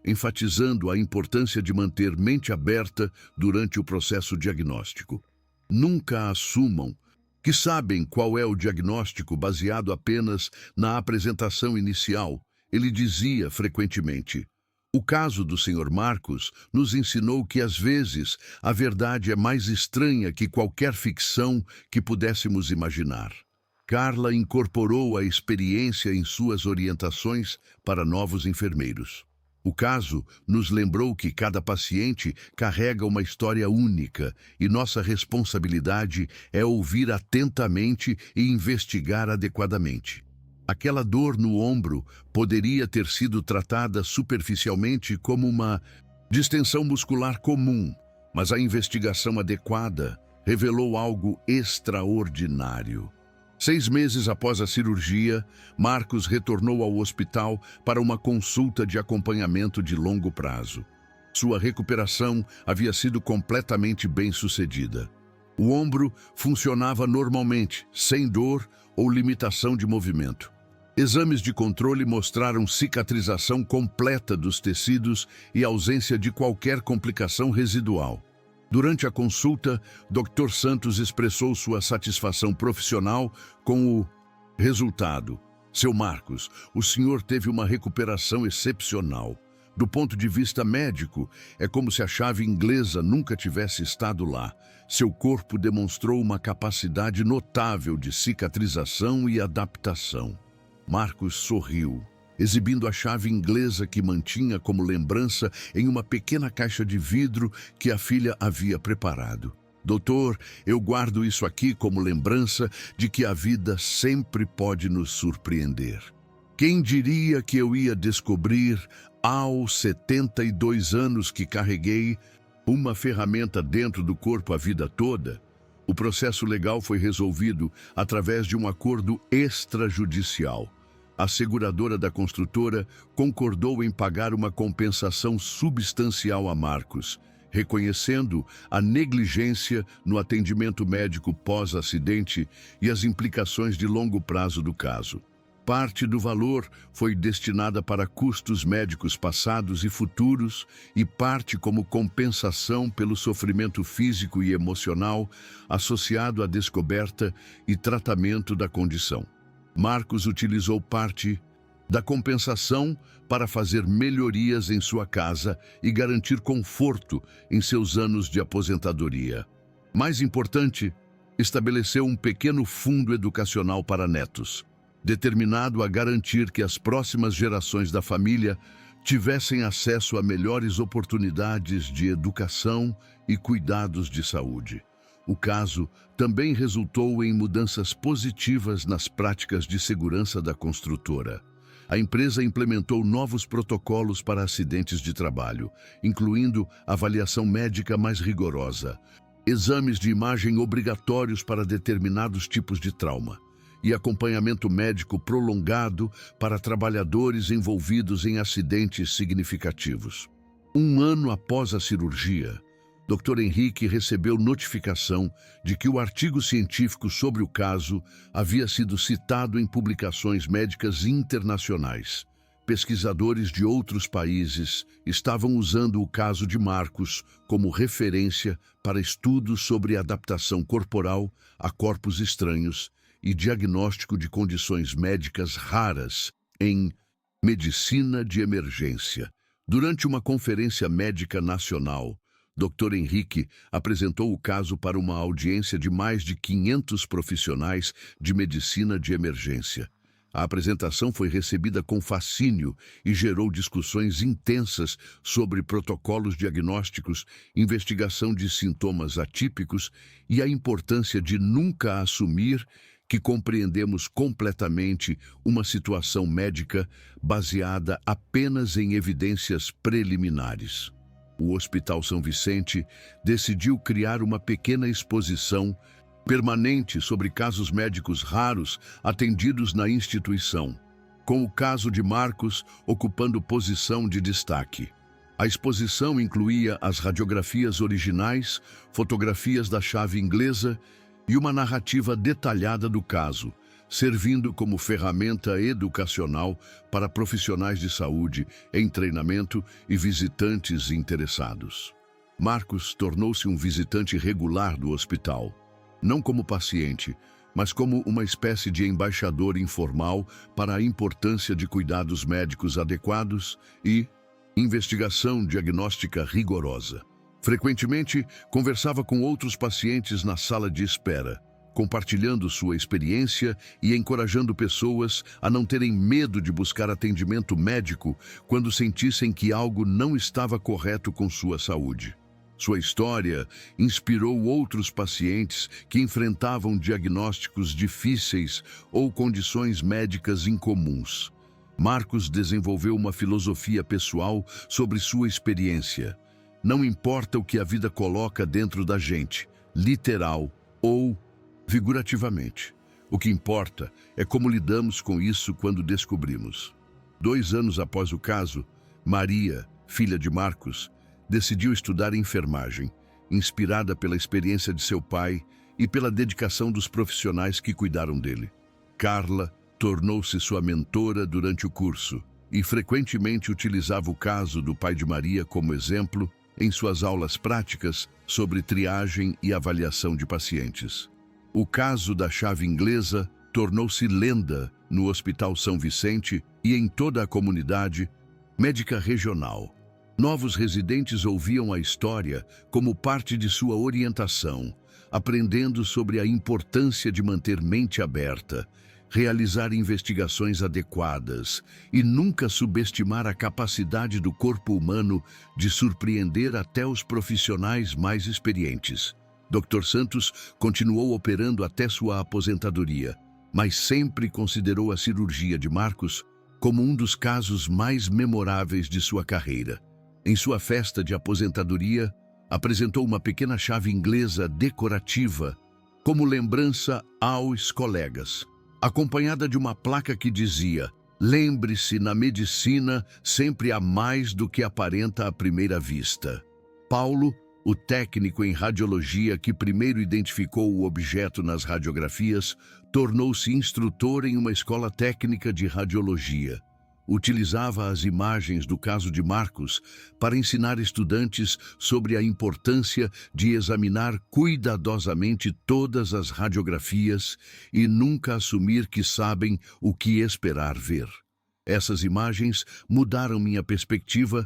A: enfatizando a importância de manter mente aberta durante o processo diagnóstico. Nunca assumam que sabem qual é o diagnóstico baseado apenas na apresentação inicial, ele dizia frequentemente. O caso do Sr. Marcus nos ensinou que, às vezes, a verdade é mais estranha que qualquer ficção que pudéssemos imaginar. Carla incorporou a experiência em suas orientações para novos enfermeiros. O caso nos lembrou que cada paciente carrega uma história única e nossa responsabilidade é ouvir atentamente e investigar adequadamente. Aquela dor no ombro poderia ter sido tratada superficialmente como uma distensão muscular comum, mas a investigação adequada revelou algo extraordinário. 6 meses após a cirurgia, Marcus retornou ao hospital para uma consulta de acompanhamento de longo prazo. Sua recuperação havia sido completamente bem-sucedida. O ombro funcionava normalmente, sem dor ou limitação de movimento. Exames de controle mostraram cicatrização completa dos tecidos e ausência de qualquer complicação residual. Durante a consulta, Dr. Santos expressou sua satisfação profissional com o resultado. Seu Marcus, o senhor teve uma recuperação excepcional. Do ponto de vista médico, é como se a chave inglesa nunca tivesse estado lá. Seu corpo demonstrou uma capacidade notável de cicatrização e adaptação. Marcus sorriu, exibindo a chave inglesa que mantinha como lembrança em uma pequena caixa de vidro que a filha havia preparado. Doutor, eu guardo isso aqui como lembrança de que a vida sempre pode nos surpreender. Quem diria que eu ia descobrir, aos 72 anos que carreguei, uma ferramenta dentro do corpo a vida toda? O processo legal foi resolvido através de um acordo extrajudicial. A seguradora da construtora concordou em pagar uma compensação substancial a Marcus, reconhecendo a negligência no atendimento médico pós-acidente e as implicações de longo prazo do caso. Parte do valor foi destinada para custos médicos passados e futuros e parte como compensação pelo sofrimento físico e emocional associado à descoberta e tratamento da condição. Marcus utilizou parte da compensação para fazer melhorias em sua casa e garantir conforto em seus anos de aposentadoria. Mais importante, estabeleceu um pequeno fundo educacional para netos, determinado a garantir que as próximas gerações da família tivessem acesso a melhores oportunidades de educação e cuidados de saúde. O caso também resultou em mudanças positivas nas práticas de segurança da construtora. A empresa implementou novos protocolos para acidentes de trabalho, incluindo avaliação médica mais rigorosa, exames de imagem obrigatórios para determinados tipos de trauma e acompanhamento médico prolongado para trabalhadores envolvidos em acidentes significativos. Um ano após a cirurgia, Dr. Henrique recebeu notificação de que o artigo científico sobre o caso havia sido citado em publicações médicas internacionais. Pesquisadores de outros países estavam usando o caso de Marcos como referência para estudos sobre adaptação corporal a corpos estranhos e diagnóstico de condições médicas raras em medicina de emergência. Durante uma conferência médica nacional, Dr. Henrique apresentou o caso para uma audiência de mais de 500 profissionais de medicina de emergência. A apresentação foi recebida com fascínio e gerou discussões intensas sobre protocolos diagnósticos, investigação de sintomas atípicos e a importância de nunca assumir que compreendemos completamente uma situação médica baseada apenas em evidências preliminares. O Hospital São Vicente decidiu criar uma pequena exposição permanente sobre casos médicos raros atendidos na instituição, com o caso de Marcos ocupando posição de destaque. A exposição incluía as radiografias originais, fotografias da chave inglesa e uma narrativa detalhada do caso, servindo como ferramenta educacional para profissionais de saúde em treinamento e visitantes interessados. Marcos tornou-se um visitante regular do hospital, não como paciente, mas como uma espécie de embaixador informal para a importância de cuidados médicos adequados e investigação diagnóstica rigorosa. Frequentemente, conversava com outros pacientes na sala de espera, compartilhando sua experiência e encorajando pessoas a não terem medo de buscar atendimento médico quando sentissem que algo não estava correto com sua saúde. Sua história inspirou outros pacientes que enfrentavam diagnósticos difíceis ou condições médicas incomuns. Marcos desenvolveu uma filosofia pessoal sobre sua experiência. Não importa o que a vida coloca dentro da gente, literal ou figurativamente. O que importa é como lidamos com isso quando descobrimos. 2 anos após o caso, Maria, filha de Marcos, decidiu estudar enfermagem, inspirada pela experiência de seu pai e pela dedicação dos profissionais que cuidaram dele. Carla tornou-se sua mentora durante o curso e frequentemente utilizava o caso do pai de Maria como exemplo em suas aulas práticas sobre triagem e avaliação de pacientes. O caso da chave inglesa tornou-se lenda no Hospital São Vicente e em toda a comunidade médica regional. Novos residentes ouviam a história como parte de sua orientação, aprendendo sobre a importância de manter mente aberta, realizar investigações adequadas e nunca subestimar a capacidade do corpo humano de surpreender até os profissionais mais experientes. Dr. Santos continuou operando até sua aposentadoria, mas sempre considerou a cirurgia de Marcos como um dos casos mais memoráveis de sua carreira. Em sua festa de aposentadoria, apresentou uma pequena chave inglesa decorativa como lembrança aos colegas, acompanhada de uma placa que dizia: "Lembre-se, na medicina sempre há mais do que aparenta à primeira vista." Paulo, o técnico em radiologia que primeiro identificou o objeto nas radiografias, tornou-se instrutor em uma escola técnica de radiologia. Utilizava as imagens do caso de Marcos para ensinar estudantes sobre a importância de examinar cuidadosamente todas as radiografias e nunca assumir que sabem o que esperar ver. Essas imagens mudaram minha perspectiva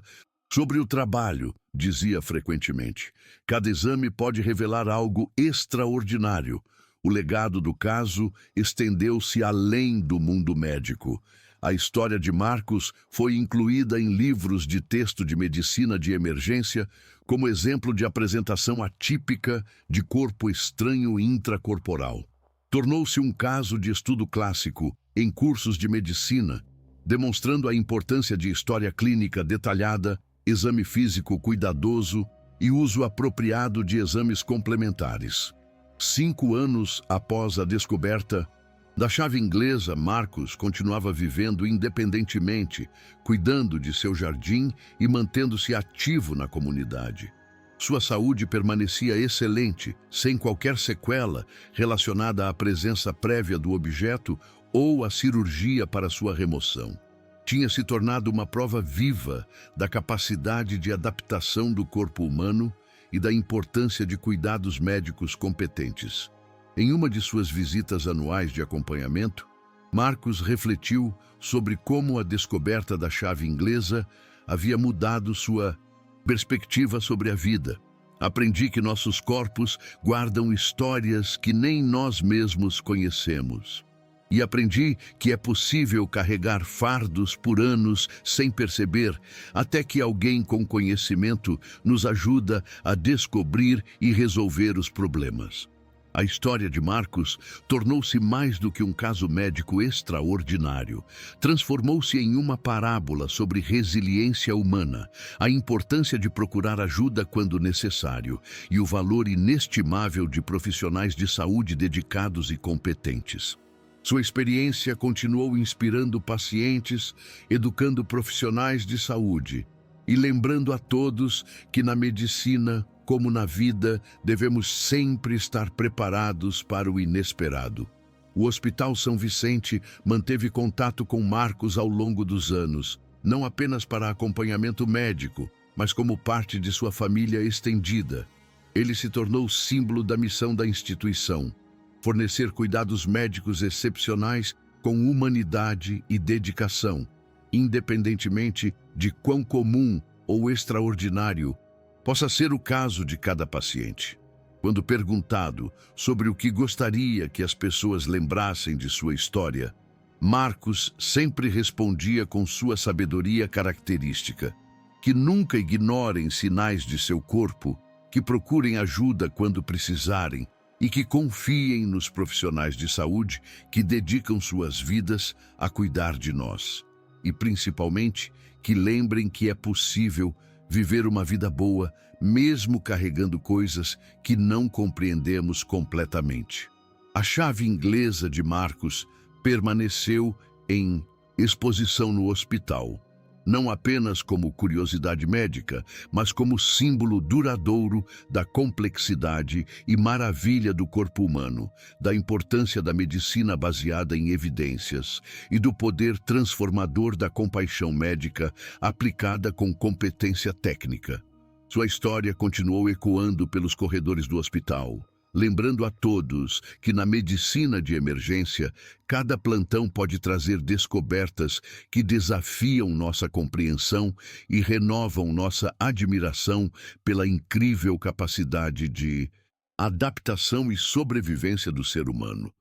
A: sobre o trabalho, dizia frequentemente. Cada exame pode revelar algo extraordinário. O legado do caso estendeu-se além do mundo médico. A história de Marcos foi incluída em livros de texto de medicina de emergência como exemplo de apresentação atípica de corpo estranho intracorporal. Tornou-se um caso de estudo clássico em cursos de medicina, demonstrando a importância de história clínica detalhada, exame físico cuidadoso e uso apropriado de exames complementares. 5 anos após a descoberta, Da chave inglesa, Marcos continuava vivendo independentemente, cuidando de seu jardim e mantendo-se ativo na comunidade. Sua saúde permanecia excelente, sem qualquer sequela relacionada à presença prévia do objeto ou à cirurgia para sua remoção. Tinha se tornado uma prova viva da capacidade de adaptação do corpo humano e da importância de cuidados médicos competentes. Em uma de suas visitas anuais de acompanhamento, Marcos refletiu sobre como a descoberta da chave inglesa havia mudado sua perspectiva sobre a vida. Aprendi que nossos corpos guardam histórias que nem nós mesmos conhecemos. E aprendi que é possível carregar fardos por anos sem perceber, até que alguém com conhecimento nos ajuda a descobrir e resolver os problemas. A história de Marcos tornou-se mais do que um caso médico extraordinário. Transformou-se em uma parábola sobre resiliência humana, a importância de procurar ajuda quando necessário e o valor inestimável de profissionais de saúde dedicados e competentes. Sua experiência continuou inspirando pacientes, educando profissionais de saúde e lembrando a todos que na medicina, como na vida, devemos sempre estar preparados para o inesperado. O Hospital São Vicente manteve contato com Marcos ao longo dos anos, não apenas para acompanhamento médico, mas como parte de sua família estendida. Ele se tornou símbolo da missão da instituição: fornecer cuidados médicos excepcionais com humanidade e dedicação, independentemente de quão comum ou extraordinário possa ser o caso de cada paciente. Quando perguntado sobre o que gostaria que as pessoas lembrassem de sua história, Marcos sempre respondia com sua sabedoria característica: que nunca ignorem sinais de seu corpo, que procurem ajuda quando precisarem e que confiem nos profissionais de saúde que dedicam suas vidas a cuidar de nós. E, principalmente, que lembrem que é possível viver uma vida boa, mesmo carregando coisas que não compreendemos completamente. A chave inglesa de Marcos permaneceu em exposição no hospital, não apenas como curiosidade médica, mas como símbolo duradouro da complexidade e maravilha do corpo humano, da importância da medicina baseada em evidências e do poder transformador da compaixão médica aplicada com competência técnica. Sua história continuou ecoando pelos corredores do hospital, lembrando a todos que na medicina de emergência, cada plantão pode trazer descobertas que desafiam nossa compreensão e renovam nossa admiração pela incrível capacidade de adaptação e sobrevivência do ser humano.